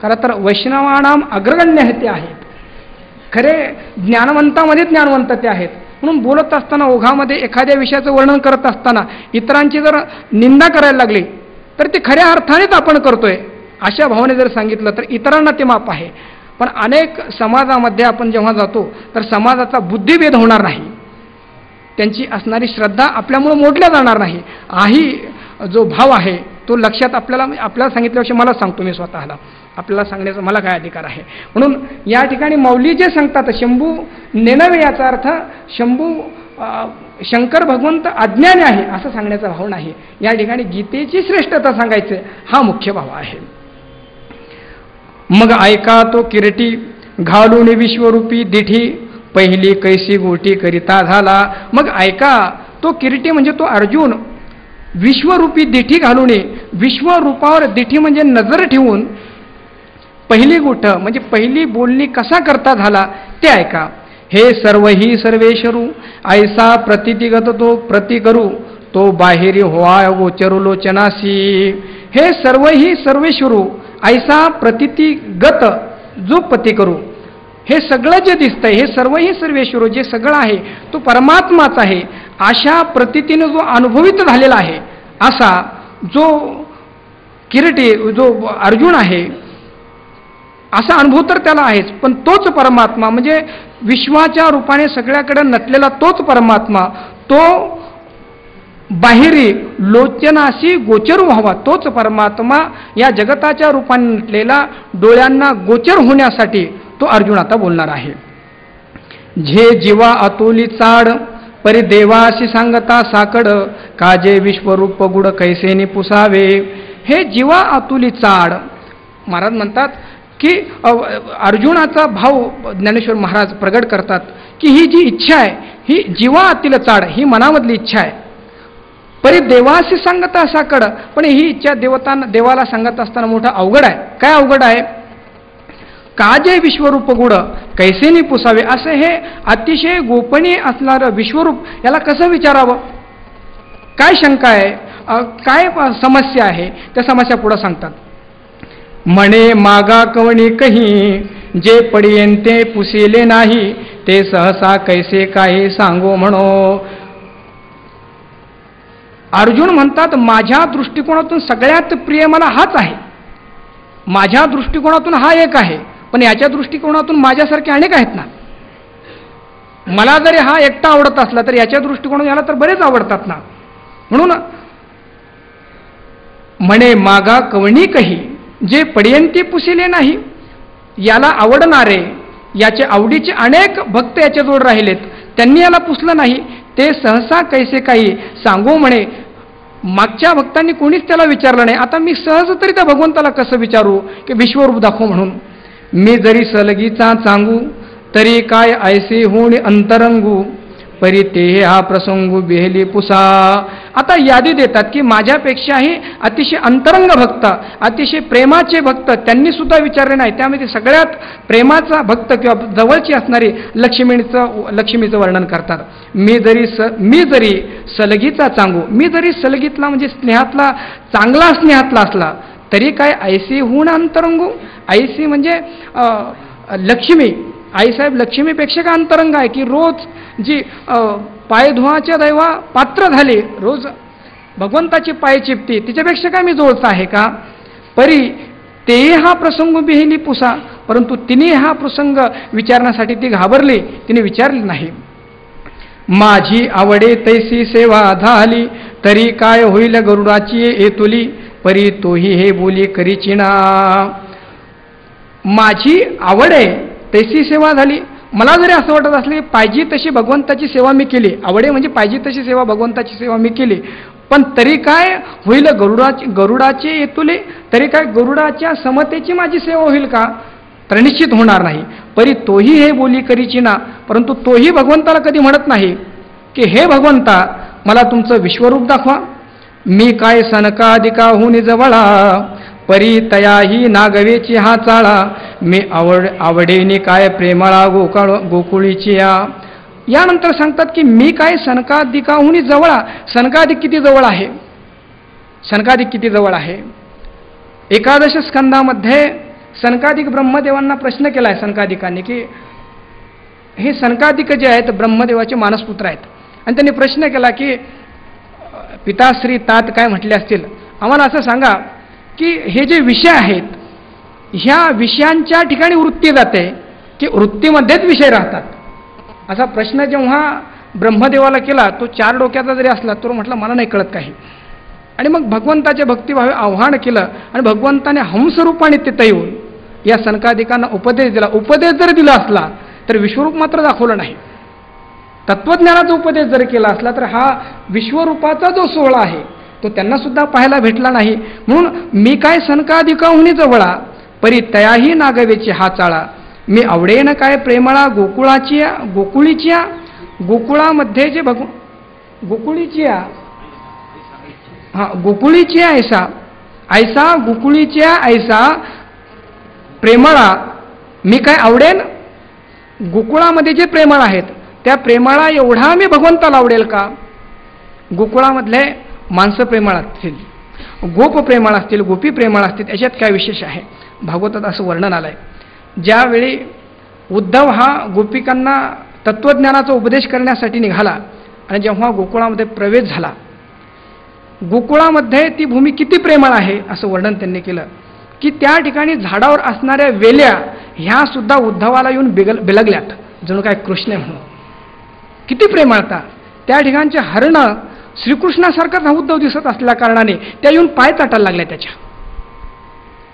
खरं तर वैष्णवानाम अग्रगण्य हे ते आहेत, खरे ज्ञानवंतामध्ये ज्ञानवंत ते आहेत. म्हणून बोलत असताना ओघामध्ये एखाद्या विषयाचं वर्णन करत असताना इतरांची जर निंदा करायला लागली तर ते खऱ्या अर्थानेच आपण करतोय अशा भावने जर सांगितलं तर इतरांना ते माप आहे. पण अनेक समाजामध्ये आपण जेव्हा जातो तर समाजाचा बुद्धिभेद होणार नाही, त्यांची असणारी श्रद्धा आपल्यामुळे मोडल्या जाणार नाही. हाही जो भाव आहे तो लक्षात आपल्याला सांगितल्याविषयी मला सांगतो मी स्वतःला, आपल्याला सांगण्याचा मला काय अधिकार आहे. म्हणून या ठिकाणी मौली जे सांगतात शंभू नेनवे, याचा अर्थ शंभू शंकर भगवंत अज्ञानी आहे असं सांगण्याचा भाव नाही. या ठिकाणी गीतेची श्रेष्ठता सांगायचे हा मुख्य भाव आहे. मग ऐका तो किरटी घालून विश्वरूपी दिठी, पहिली कैसी गोटी करिता झाला. मग ऐका तो किरीटी म्हणजे तो अर्जुन विश्वरूपी दिठी घालून, विश्वरूपावर दिठी म्हणजे नजर ठेवून पहिली गोष्ट म्हणजे पहिली बोलणी कसा करता झाला ते ऐका. हे सर्वही सर्वेश्वरू ऐसा प्रतितिगत तो प्रति करू, तो बाहेरी होआ गोचरू लोचनासी. हे सर्वही सर्वेश्वरू ऐसा प्रतितिगत जो पती करू, हे सगळं जे दिसतंय हे सर्वही सर्वेश्वर जे सगळं आहे तो परमात्माच आहे अशा प्रतीतीने जो अनुभवित झालेला आहे, असा जो किरीटी जो अर्जुन आहे असा अनुभव तर त्याला आहेच, पण तोच परमात्मा म्हणजे विश्वाच्या रूपाने सगळ्याकडे नटलेला तोच परमात्मा, तो बाहेरी लोचनाशी गोचर व्हावा तोच परमात्मा या जगताच्या रूपाने नटलेला डोळ्यांना गोचर होण्यासाठी तो अर्जुन आता बोलणार आहे. झे जीवा अतोली चाड परी देवाशी सांगता साकड, काजे विश्वरूप गुड कैसेनी पुसावे. हे जीवा अतुली चाड, महाराज म्हणतात की अर्जुनाचा भाव ज्ञानेश्वर महाराज प्रगट करतात की ही जी इच्छा आहे ही जीवा अतिल चाड, ही मनामधली इच्छा आहे. परी देवाशी सांगता साकड, पण ही इच्छा देवाला सांगत असताना मोठं अवघड आहे. काय अवघड आहे? काजे विश्वरूप गुड कैसेनी पुसावे, असं हे अतिशय गोपनीय असणारं विश्वरूप याला कसं विचारावं, काय शंका आहे, काय समस्या आहे, त्या समस्या पुढे सांगतात. म्हणे मागा कवणी कही जे पडियंते पुसिले नाही, ते सहसा कैसे काही सांगो म्हणो. अर्जुन म्हणतात माझ्या दृष्टिकोनातून सगळ्यात प्रिय मला हाच आहे, माझ्या दृष्टिकोनातून हा एक आहे, पण याच्या दृष्टिकोनातून माझ्यासारखे अनेक आहेत ना. मला जरी हा एकटा आवडत असला तर याच्या दृष्टिकोनातून याला तर बरेच आवडतात ना. म्हणून म्हणे मागा कवणी कही जे पडियंती पुसिले नाही, याला आवडणारे याचे आवडीचे अनेक भक्त याच्याजवळ राहिलेत, त्यांनी याला पुसलं नाही, ते सहसा कैसे काही सांगू म्हणे. मागच्या भक्तांनी कोणीच त्याला विचारलं नाही, आता मी सहज तरी त्या भगवंताला कसं विचारू की विश्वरूप दाखव म्हणून. मी जरी सलगीचा सांगू तरी काय ऐसे होऊन अंतरंगू, परी ते हा प्रसंगू बेहली पुसा. आता यादी देतात की माझ्यापेक्षाही अतिशय अंतरंग भक्त, अतिशय प्रेमाचे भक्त त्यांनी सुद्धा विचारले नाही. त्यामध्ये सगळ्यात प्रेमाचा भक्त किंवा जवळची असणारी लक्ष्मीचं वर्णन करतात. मी जरी सलगीचा सांगू, मी जरी सलगीतला म्हणजे स्नेहातला चांगला स्नेहातला असला तरी काय ऐसी होऊन अंतरंगू. ऐसी म्हणजे लक्ष्मी, आईसाहेब लक्ष्मीपेक्षा का अंतरंग आहे की रोज जी पायधुवाच्या दैवा पात्र झाली, रोज भगवंताची पाय चिपती, तिच्यापेक्षा काय मी जवळचा आहे का. परी ते हा प्रसंग बिहिली पुसा, परंतु तिने हा प्रसंग विचारण्यासाठी ती घाबरली, तिने विचारली नाही. माझी आवडे तैसी सेवा झाली तरी काय होईल गरुडाची येतुली, परी तोही हे बोली करीची ना. माझी आवड आहे तैसी सेवा झाली, मला जरी असं वाटत असले पाहिजे तशी भगवंताची सेवा मी केली, आवडे म्हणजे पाहिजे तशी सेवा भगवंताची सेवा मी केली, पण तरी काय होईल गरुडाचे येतुले, तरी काय गरुडाच्या समतेची माझी सेवा होईल का, तर निश्चित होणार नाही. परी तोही हे बोली करीची ना, परंतु तोही भगवंताला कधी म्हणत नाही की हे भगवंता मला तुमचं विश्वरूप दाखवा. मी काय सनकादिकाहून जवळा, परी तयाही नागवेची हा चाळा, मी आवडेनी काय प्रेमळा गोकुळीची या. यानंतर सांगतात की मी काय सनकादिकाहून जवळा. सनकादिक किती जवळ आहे, सनकादिक किती जवळ आहे. एकादश स्कंदामध्ये सनकादिक ब्रह्मदेवांना प्रश्न केला आहे सनकादिकांनी की हे सनकादिक जे आहेत ब्रह्मदेवाचे मानसपुत्र आहेत, आणि त्यांनी प्रश्न केला की पिताश्री तात काय म्हटले असतील, आम्हाला असं सांगा की हे जे विषय आहेत ह्या विषयांच्या ठिकाणी वृत्ती जाते की वृत्तीमध्येच विषय राहतात. असा प्रश्न जेव्हा ब्रह्मदेवाला केला, तो 4 डोक्याचा जरी असला तर म्हटलं मला नाही कळत काही. आणि मग भगवंताच्या भक्तिभावे आव्हान केलं आणि भगवंताने हंसरूपाने तिथं येऊन या सनकादिकांना उपदेश दिला. उपदेश जर दिला असला तर विश्वरूप मात्र दाखवलं नाही. तत्वज्ञानाचा उपदेश जर केला असला तर हा विश्वरूपाचा जो सोहळा आहे तो त्यांना सुद्धा पाहायला भेटला नाही. म्हणून मी काय सनकादिकाहून जवळा, परी तयाही नागवेची हा चाळा, मी आवडेन काय प्रेमळा गोकुळीची. गोकुळामध्ये जे गोकुळीची गोकुळीची ऐसा गोकुळीची ऐसा प्रेमळा, मी काय आवडेन गोकुळामध्ये जे प्रेमळ आहेत त्या प्रेमळा एवढा मी भगवंताला आवडेल का. गोकुळामधले माणसं प्रेमळ असतील, गोप प्रेमळ असतील, गोपी प्रेमळ असतील, याच्यात काय विशेष आहे. भागवतात असं वर्णन आलंय. ज्यावेळी उद्धव हा गोपिकांना तत्वज्ञानाचा उपदेश करण्यासाठी निघाला आणि जेव्हा गोकुळामध्ये प्रवेश झाला गोकुळामध्ये ती भूमी किती प्रेमळ आहे असं वर्णन त्यांनी केलं की त्या ठिकाणी झाडावर असणाऱ्या वेल्या ह्या सुद्धा उद्धवाला येऊन बिलगल्यात, जणू काय कृष्ण आहे म्हणून. किती प्रेमळता. त्या ठिकाणचे हरणं श्रीकृष्णासारखाच हा उद्धव दिसत असल्या कारणाने त्या येऊन पाय चाटायला लागल्या त्याच्या.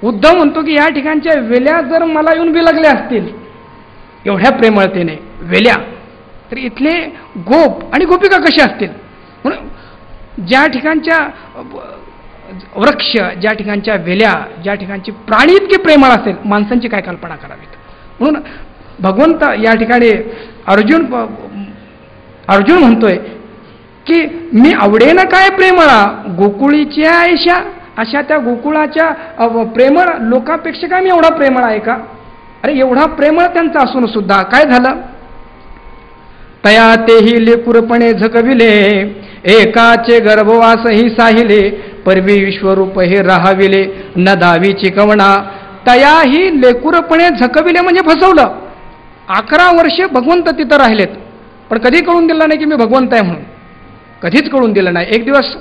उद्धव म्हणतो की या ठिकाणच्या वेल्या जर मला येऊन बिलगल्या असतील एवढ्या प्रेमळतेने वेल्या, तर इथले गोप आणि गोपिका कशी असतील. म्हणून ज्या ठिकाणच्या वृक्ष, ज्या ठिकाणच्या वेल्या, ज्या ठिकाणची प्राणी इतके प्रेमळ असेल, माणसांची काय कल्पना करावीत. म्हणून भगवंत या ठिकाणी अर्जुन म्हणतोय की मी आवडेन काय प्रेमळा गोकुळीच्या आयशा. अशा त्या गोकुळाच्या प्रेमळ लोकांपेक्षा काय मी एवढा प्रेमळ आहे का. अरे एवढा प्रेमळ त्यांचा असून सुद्धा काय झालं. तया तेही लेकुरपणे झकविले एकाचे गर्भवासही साहिले परवी विश्वरूप हे राहाविले न दावीची कवणा. तयाही लेकुरपणे झकविले म्हणजे फसवलं. 11 वर्ष भगवंत तिथं राहिलेत पण कधी कळून दिलं नाही की मी भगवंत आहे म्हणून. कधीच कळून दिलं नाही. एक दिवस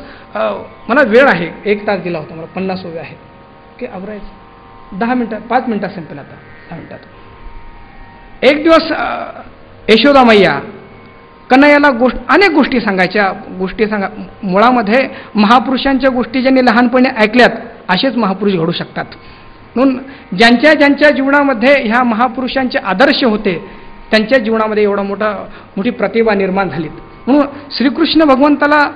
मला वेळ आहे, 1 तास दिला होता मला, 50 उभे आहेत की आवरायचं 10 मिनिटात, 5 मिनिटात संपेल आता, 10 मिनिटात. एक दिवस यशोदा मैया कन्हैयाला अनेक गोष्टी सांगायच्या. मुळामध्ये महापुरुषांच्या गोष्टी ज्यांनी लहानपणी ऐकल्यात असेच महापुरुष घडू शकतात. म्हणून ज्यांच्या जीवनामध्ये ह्या महापुरुषांचे आदर्श होते त्यांच्या जीवनामध्ये एवढा मोठी प्रतिभा निर्माण झालीत. म्हणून श्रीकृष्ण भगवंताला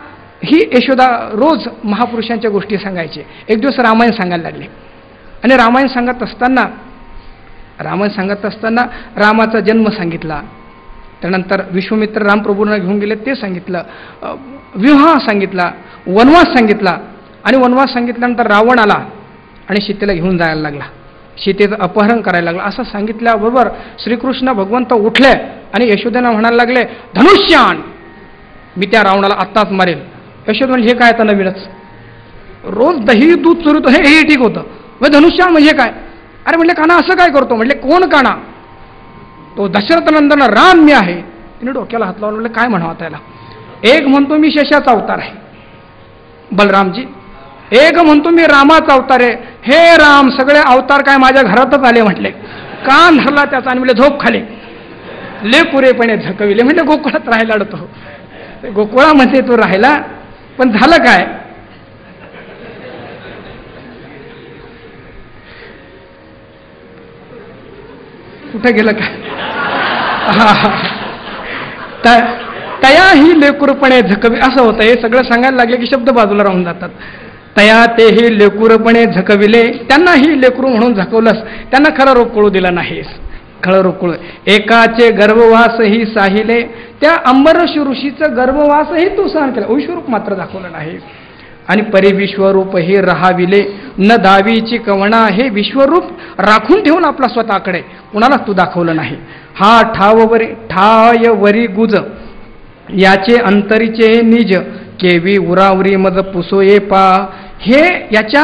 ही यशोदा रोज महापुरुषांच्या गोष्टी सांगायचे. एक दिवस रामायण सांगायला लागले आणि रामायण सांगत असताना रामाचा जन्म सांगितला. त्यानंतर विश्वामित्र रामप्रभूंना घेऊन गेले ते सांगितलं. विवाह सांगितला, वनवास सांगितला आणि वनवास सांगितल्यानंतर रावण आला आणि सीतेला घेऊन जायला लागला, सीतेचं अपहरण करायला लागला. असं सांगितल्याबरोबर श्रीकृष्ण भगवंत उठले आणि यशोदेना म्हणायला लागले धनुष्य आण, मी त्या रावणाला आत्ताच मारेल. यशोदा म्हणजे हे काय आता नवीनच, रोज दही दूध चुरतो हे ठीक होतं, मग धनुष्य आण म्हणजे काय. अरे म्हटले काना असं काय करतो. म्हटले कोण काना. तो दशरथ नंदन राम मी आहे. तिने डोक्याला हात लावला. म्हटलं काय म्हणावं त्याला. एक म्हणतो मी शेषाचा अवतार आहे बलरामजी, एक म्हणतो मी रामाचा अवतार आहे. हे राम सगळे अवतार काय माझ्या घरातच आले. म्हटले कान धरला त्याचा आणि म्हटले झोप खाली ले पुरेपणे झकविले. म्हणजे गोकुळात राहायला अडतो. गोकुळामध्ये तो राहिला पण झालं काय. कुठे गेलं काय. तया ही लेकुरपणे झकवी असं होतं. हे सगळं सांगायला लागले की शब्द बाजूला राहून जातात. तया ते ही लेकुरपणे झकविले, त्यांना ही लेकरू म्हणून झकवलंस, त्यांना खरं रूप कळू दिला नाहीस. खरं रूप कळू. एकाचे गर्भवासही साहिले, त्या अंबरश ऋषीचं गर्भवासही तू सहन केला, विश्वरूप मात्र दाखवलं नाही. आणि परिविश्वरूप हे राहाविले न दावीची कवणा. हे विश्वरूप राखून ठेवून आपला स्वतःकडे कुणालाच तू दाखवलं नाही. हा ठाय वरी गुज याचे अंतरीचे निज केवी उरावरी मज पुसोये पा. हे याच्या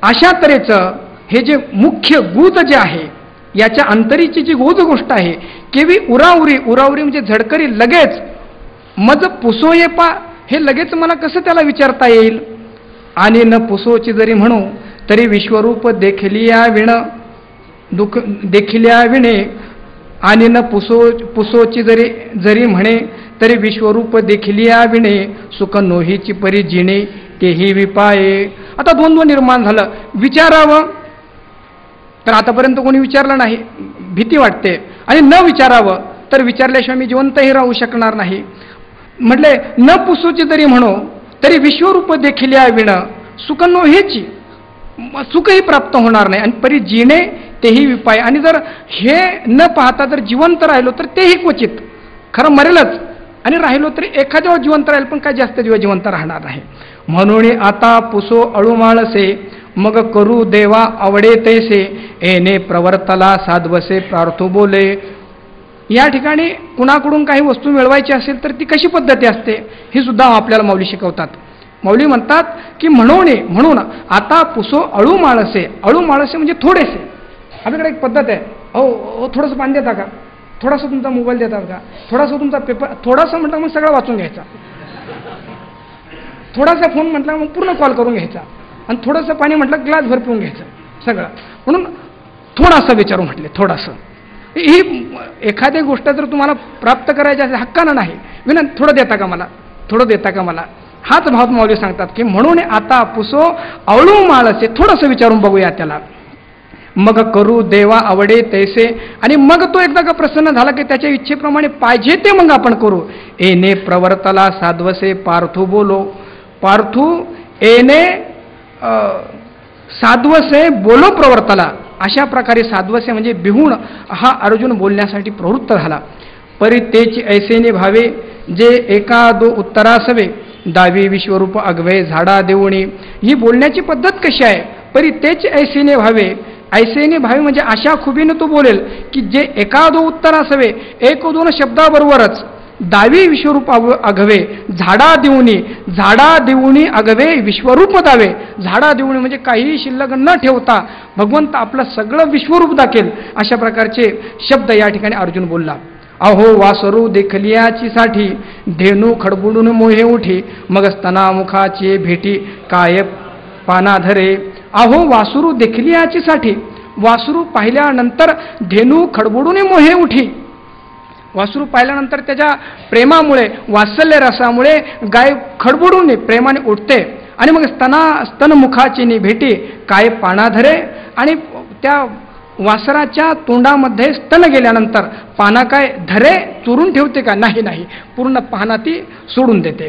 अशा तऱ्हेचं हे जे मुख्य गुज जे आहे याच्या अंतरीची जी गोज गोष्ट आहे केवी उरावरी म्हणजे झडकरी लगेच मज पुसोये पा. हे लगेच मला कसं त्याला विचारता येईल. आणि न पुसोची जरी म्हणू तरी विश्वरूप देखिलिया विणे. आणि न पुसोची जरी म्हणे तरी विश्वरूप देखिलिया विणे. सुख नोहीची परी जिणे तेही विपाये. आता द्वंद्व निर्माण झालं. विचारावं तर आतापर्यंत कोणी विचारलं नाही, भीती वाटते. आणि न विचारावं तर विचारल्याशिवाय मी जिवंतही राहू शकणार नाही. म्हटले न पुसूची तरी म्हणो तरी विश्वरूप देखील या विण. सुख नोहेची, सुखही प्राप्त होणार नाही. आणि परी जिणे तेही विपाय. आणि जर हे न पाहता जर जिवंत राहिलो तर तेही क्वचित. खरं मरेलच आणि राहिलो तरी एखाद्या वेळ जिवंत राहील पण काय जास्त दिवस जिवंत राहणार नाही. म्हणून आता पुसो अळूमाळसे मग करू देवा आवडे तैसे. एने प्रवर्तला साधवसे प्रार्थो बोले. या ठिकाणी कुणाकडून काही वस्तू मिळवायची असेल तर ती कशी पद्धती असते हे सुद्धा आपल्याला माऊली शिकवतात. माऊली म्हणतात की म्हणून आता पुसो अळू माळसे. अळू माळसे म्हणजे थोडेसे. आपल्याकडे एक पद्धत आहे, अहो थोडंसं पाणी देता का, थोडासा तुमचा मोबाईल देतात का, थोडासा तुमचा पेपर, थोडासा म्हटलं मग सगळं वाचून घ्यायचा. थोडासा फोन म्हटला मग पूर्ण कॉल करून घ्यायचा, आणि थोडंसं पाणी म्हटलं ग्लासभर पिऊन घ्यायचं सगळं. म्हणून थोडासा विचारू म्हटले, थोडासा. ही एखादी गोष्ट जर तुम्हाला प्राप्त करायची असेल हक्कानं नाही, विनंती थोडं देता का मला, थोडं देता का मला, हाच भाव माऊली सांगतात की म्हणून आता पुसो आवळू माळसे, थोडंसं विचारून बघूया त्याला. मग करू देवा आवडे तैसे, आणि मग तो एकदा का प्रसन्न झाला की त्याच्या इच्छेप्रमाणे पाहिजे ते मग आपण करू. एने प्रवर्तला साध्वसे पार्थू बोलो, पार्थू एने साध्वसे बोलो प्रवर्तला. अशा प्रकारे साध्वसे म्हणजे बिहून हा अर्जुन बोलण्यासाठी प्रवृत्त झाला. परी तेची ऐसेने भावे जे एका दो उत्तरासवे, दावी विश्वरूप अगवे झाडा देऊणी. ही बोलण्याची पद्धत कशी आहे, परी तेच ऐसेने भावे, ऐसेने भावे म्हणजे अशा खुबीने तो बोलेल की जे एका दो उत्तरासवे, एक दोन शब्दाबरोबरच, दावी विश्वरूप अगवे झाडा देऊनी, झाडा देऊनी अगवे विश्वरूप दावे. झाडा देऊनी म्हणजे काहीही शिल्लक न ठेवता भगवंत आपलं सगळं विश्वरूप दाखेल, अशा प्रकारचे शब्द या ठिकाणी अर्जुन बोलला. अहो वासरू देखलियाची साठी, धेनू खडबुडून मोहे उठी, मग स्तना मुखाची भेटी काय पानाधरे. अहो वासरू देखलियाची साठी, वासरू पाहिल्यानंतर धेनू खडबुडून मोहे उठी. वासरू पाहिल्यानंतर त्याच्या प्रेमामुळे, वात्सल्य रसामुळे गाय खडबडून प्रेमाने उठते, आणि मग स्तनमुखाची भेटी काय पानाधरे. आणि त्या वासराच्या तोंडामध्ये स्तन गेल्यानंतर पाना काय धरे चुरून ठेवते का, नाही नाही, पूर्ण पाहणा ती सोडून देते.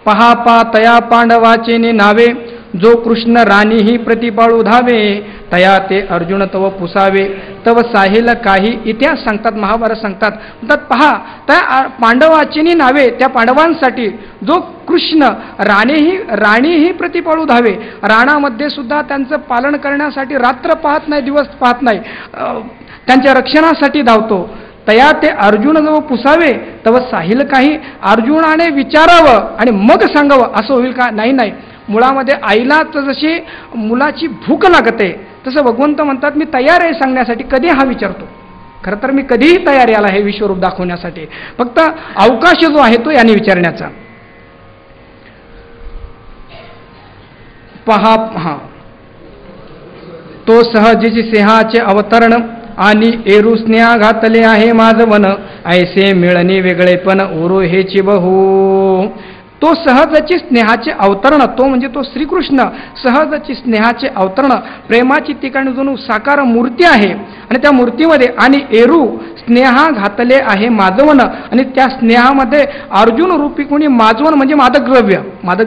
पहा पा तया पांडवाचे नावे, जो कृष्ण राणी ही प्रतिपाळू धावे. तया ते अर्जुन तव पुसावे, तव साहिल काही. इतिहास सांगतात, महाभारत सांगतात, म्हणतात पहा त्या पांडवाची नावे, त्या पांडवांसाठी जो कृष्ण राणी ही प्रतिपाळू धावे. राणामध्ये सुद्धा त्यांचं पालन करण्यासाठी रात्र पाहत नाही, दिवस पाहत नाही, त्यांच्या रक्षणासाठी धावतो. तया ते अर्जुन जो पुसावे, तव साहिल काही. अर्जुनाने विचारावं आणि मग सांगावं असं होईल का, नाही नाही. मुळामध्ये आईला जशी मुलाची भूक लागते तसं भगवंत म्हणतात मी तयार आहे सांगण्यासाठी. कधी हा विचारतो, खरं तर मी कधीही तयार याला हे विश्वरूप दाखवण्यासाठी, फक्त अवकाश जो आहे तो याने विचारण्याचा. पहा तो सहजीची सिंहाचे अवतरण, आणि एरू स्नेहा घातले आहे माझवन, ऐसे मिळणी वेगळेपण उरू हेची बहु. तो सहजची स्नेहाचे अवतरण, तो म्हणजे तो श्रीकृष्ण सहजची स्नेहाचे अवतरण, प्रेमाची ठिकाणी जणू साकार मूर्ती आहे, आणि त्या मूर्तीमध्ये आणि एरू स्नेहा घातले आहे माजवन, आणि त्या स्नेहामध्ये अर्जुन रूपी कोणी माजवन म्हणजे मादक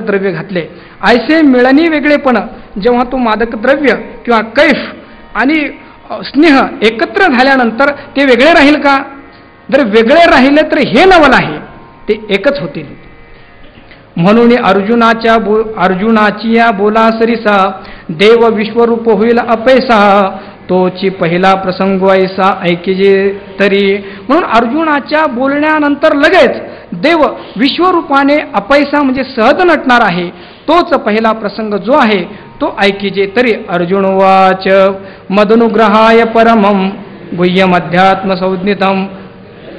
द्रव्य घातले. ऐसे मिळणी वेगळेपण, जेव्हा तो मादक द्रव्य किंवा कैफ आणि स्नेह एकत्र झाल्यानंतर ते वेगळे राहील का, जर वेगळे राहिले तर हे नवल आहे, ते एकच होतील. म्हणून अर्जुनाची या बोला सरिसा, देव विश्वरूप होईल अपैसा, तोची पहिला प्रसंग ऐसा ऐकिजे तरी. म्हणून अर्जुनाच्या बोलण्यानंतर लगेच देव विश्वरूपाने अपैसा म्हणजे सहज नटणार आहे, तोच पहिला प्रसंग जो आहे तो ऐकिजे तरी. अर्जुन वाच मदनुग्रहाय परमं गुह्यमध्यात्म संज्ञितं,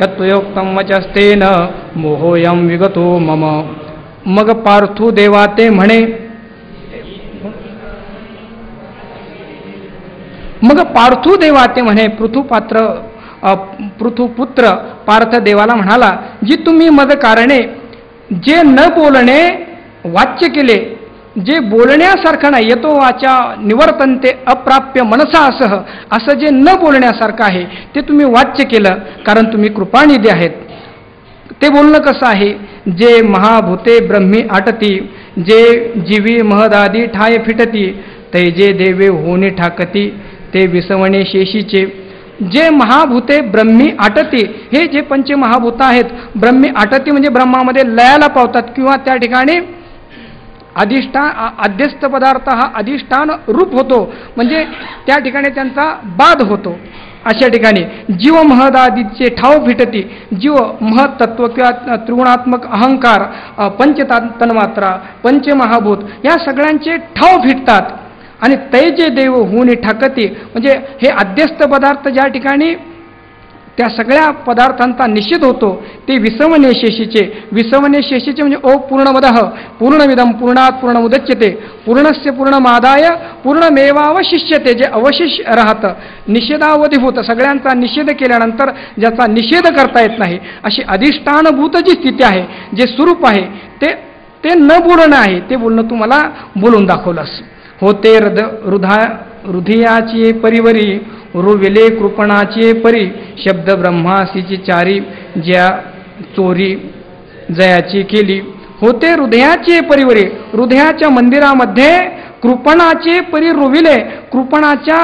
तत्त्वयोक्तं वचस्तेन मोहोयं विगतो मम. मग पार्थू देवा ते म्हणे, मग पार्थू देवा ते म्हणे, पृथुपुत्र पार्थ देवाला म्हणाला, जी तुम्ही मद कारणे जे न बोलणे वाच्य केले, जे बोलण्यासारखं नाही, येतो वाचा निवर्तनते अप्राप्य मनसा असं जे न बोलण्यासारखं आहे ते तुम्ही वाच्य केलं, कारण तुम्ही कृपानिधी आहेत. ते बोलणं कसं आहे, जे महाभूते ब्रह्मी आटती, जे जीवी महदादी ठाय फिटती, ते जे देवे होणे ठाकती, ते विसवणे शेषीचे. जे महाभूते ब्रह्मी आटती, हे जे पंचमहाभूत आहेत ब्रह्मी आटती म्हणजे ब्रह्मामध्ये लयाला पावतात, किंवा त्या ठिकाणी अध्यस्थ पदार्थ हा अधिष्ठान रूप होतो, म्हणजे त्या ठिकाणी त्यांचा बाध होतो. अशा ठिकाणी जीव महदादीचे ठाव फिटती, जीव महत्त्व किंवा त्रिगुणात्मक अहंकार, पंचतन्मात्रा, पंचमहाभूत या सगळ्यांचे ठाव फिटतात. आणि तै जे देव होऊन ठाकती म्हणजे हे अध्यस्थ पदार्थ ज्या ठिकाणी त्या सगळ्या पदार्थांचा निषेध होतो ते विसवनेशेषीचे. विसवनेशेषीचे म्हणजे ओ पूर्णमदः पूर्णमिदं पूर्णात् पूर्णमुदच्यते पूर्णस्य पूर्णमादाय पूर्णमेवावशिष्यते. जे अवशेष राहतं निषेधावधिभूत, सगळ्यांचा निषेध केल्यानंतर ज्याचा निषेध करता येत नाही अशी अधिष्ठानभूत जी स्थिती आहे, जे स्वरूप आहे ते न बोलणं आहे, ते बोलणं तू मला बोलून दाखवलंस. होते हृदयाची परिवरी रुविले कृपणाचे परी शब्द ब्रह्मासीची चारी ज्या चोरी जयाची केली. होते हृदयाचे परिवरी, हृदयाच्या मंदिरामध्ये कृपणाचे परी रुविले, कृपणाच्या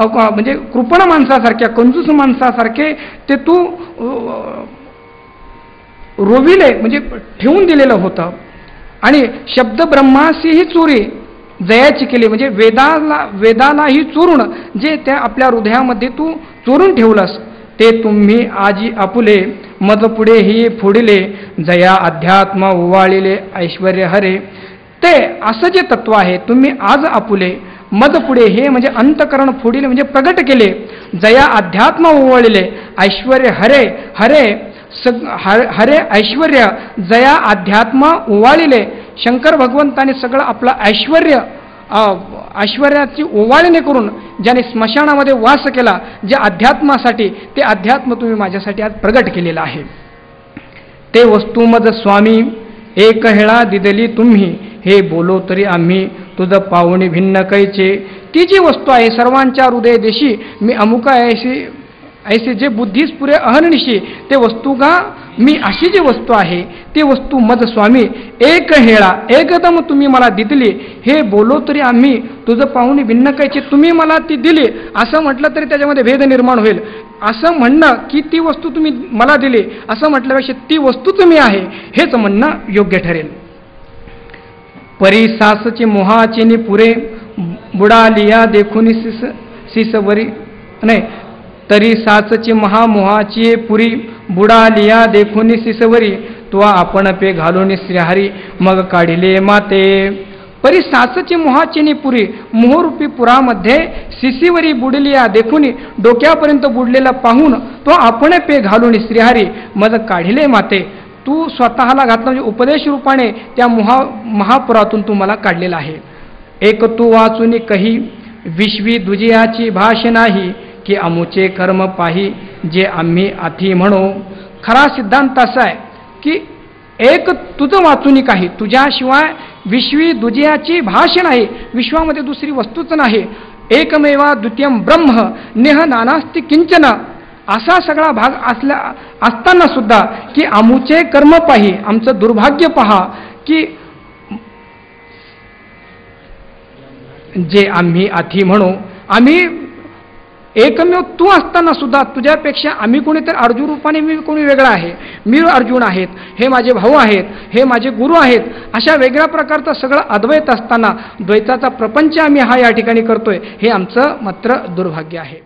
म्हणजे कृपण माणसासारख्या कंजूस माणसासारखे ते तू रोविले म्हणजे ठेवून दिलेलं होतं. आणि शब्द ब्रह्मासी ही चोरी जयाची केली म्हणजे वेदालाही चोरून जे त्या आपल्या हृदयामध्ये तू चोरून ठेवलंस ते तुम्ही आजी आपुले मद पुढे ही फोडिले जया अध्यात्म उवाळिले ऐश्वर्य हरे. ते असं जे तत्व आहे तुम्ही आज आपुले मद पुढे हे म्हणजे अंतकरण फोडिले म्हणजे प्रगट केले. जया अध्यात्म उवाळिले ऐश्वर्य हरे हरे हरे ऐश्वर्य जया अध्यात्म ओवाळिले. शंकर भगवंताने सगळं आपलं ऐश्वर्याची ओवाळणी करून ज्याने स्मशानामध्ये वास केला ज्या अध्यात्मासाठी, ते अध्यात्म तुम्ही माझ्यासाठी आज प्रगट केलेलं आहे. ते वस्तू मज स्वामी एक हेळा दिदली तुम्ही हे बोलो तरी आम्ही तुझं पाहुणे भिन्न कैचे. ती जी वस्तू आहे सर्वांच्या हृदय देशी मी अमुक ऐसे जे बुद्धीस पुरे अहर्निशी ते वस्तू का मी अशी जी वस्तू आहे ती वस्तू मज स्वामी एक हेळा एकदम तुम्ही मला दिली हे बोलो तरी आम्ही तुझं पाहुणे भिन्न कैचे. तुम्ही मला ती दिली असं म्हटलं तरी त्याच्यामध्ये भेद निर्माण होईल. असं म्हणणं की ती वस्तू तुम्ही मला दिली असं म्हटल्यापेक्षा ती वस्तू तुम्ही आहे हेच म्हणणं योग्य ठरेल. परी सासचे मोहाचे पुरे बुडालिया देखुनी सिसवरी नाही तरी साचची महामोहाची पुरी बुडालिया देखुनी सिसवरी तो आपण पे घालून श्रीहरी मग काढिले माते. परी साचची मोहाची पुरी मोहरूपी पुरामध्ये सिसीवरी बुडलिया देखुनी डोक्यापर्यंत बुडलेला पाहून तो आपण पे घालून श्रीहरी मग काढिले माते. तू स्वतःला घातला म्हणजे उपदेश रूपाने त्या महापुरातून तू मला काढलेला आहे. एक तू वाचून कही विश्वी दुजियाची भाष नाही की अमुचे कर्म पाही जे आम्ही आधी म्हणू. खरा सिद्धांत असा आहे की एक तुझं वाचून काही तुझ्याशिवाय विश्वी दुजियाची भाष नाही, विश्वामध्ये दुसरी वस्तूच नाही. एकमेवा द्वितीयम ब्रह्म नेह नानास्ति किंचन असा सगळा भाग असताना सुद्धा की आमुचे कर्म पाही आमचं दुर्भाग्य पहा की जे आम्ही आधी म्हणू. आम्ही एकमेव तू असताना सुद्धा तुझ्यापेक्षा आम्ही कोणीतरी अर्जुन रूपाने मी कोणी वेगळा आहे, मी अर्जुन आहेत, हे माझे भाऊ आहेत, हे माझे गुरु आहेत, अशा वेगळ्या प्रकारचं सगळं अद्वैत असताना द्वैताचा प्रपंच आम्ही हा या ठिकाणी करतोय हे आमचं मात्र दुर्भाग्य आहे.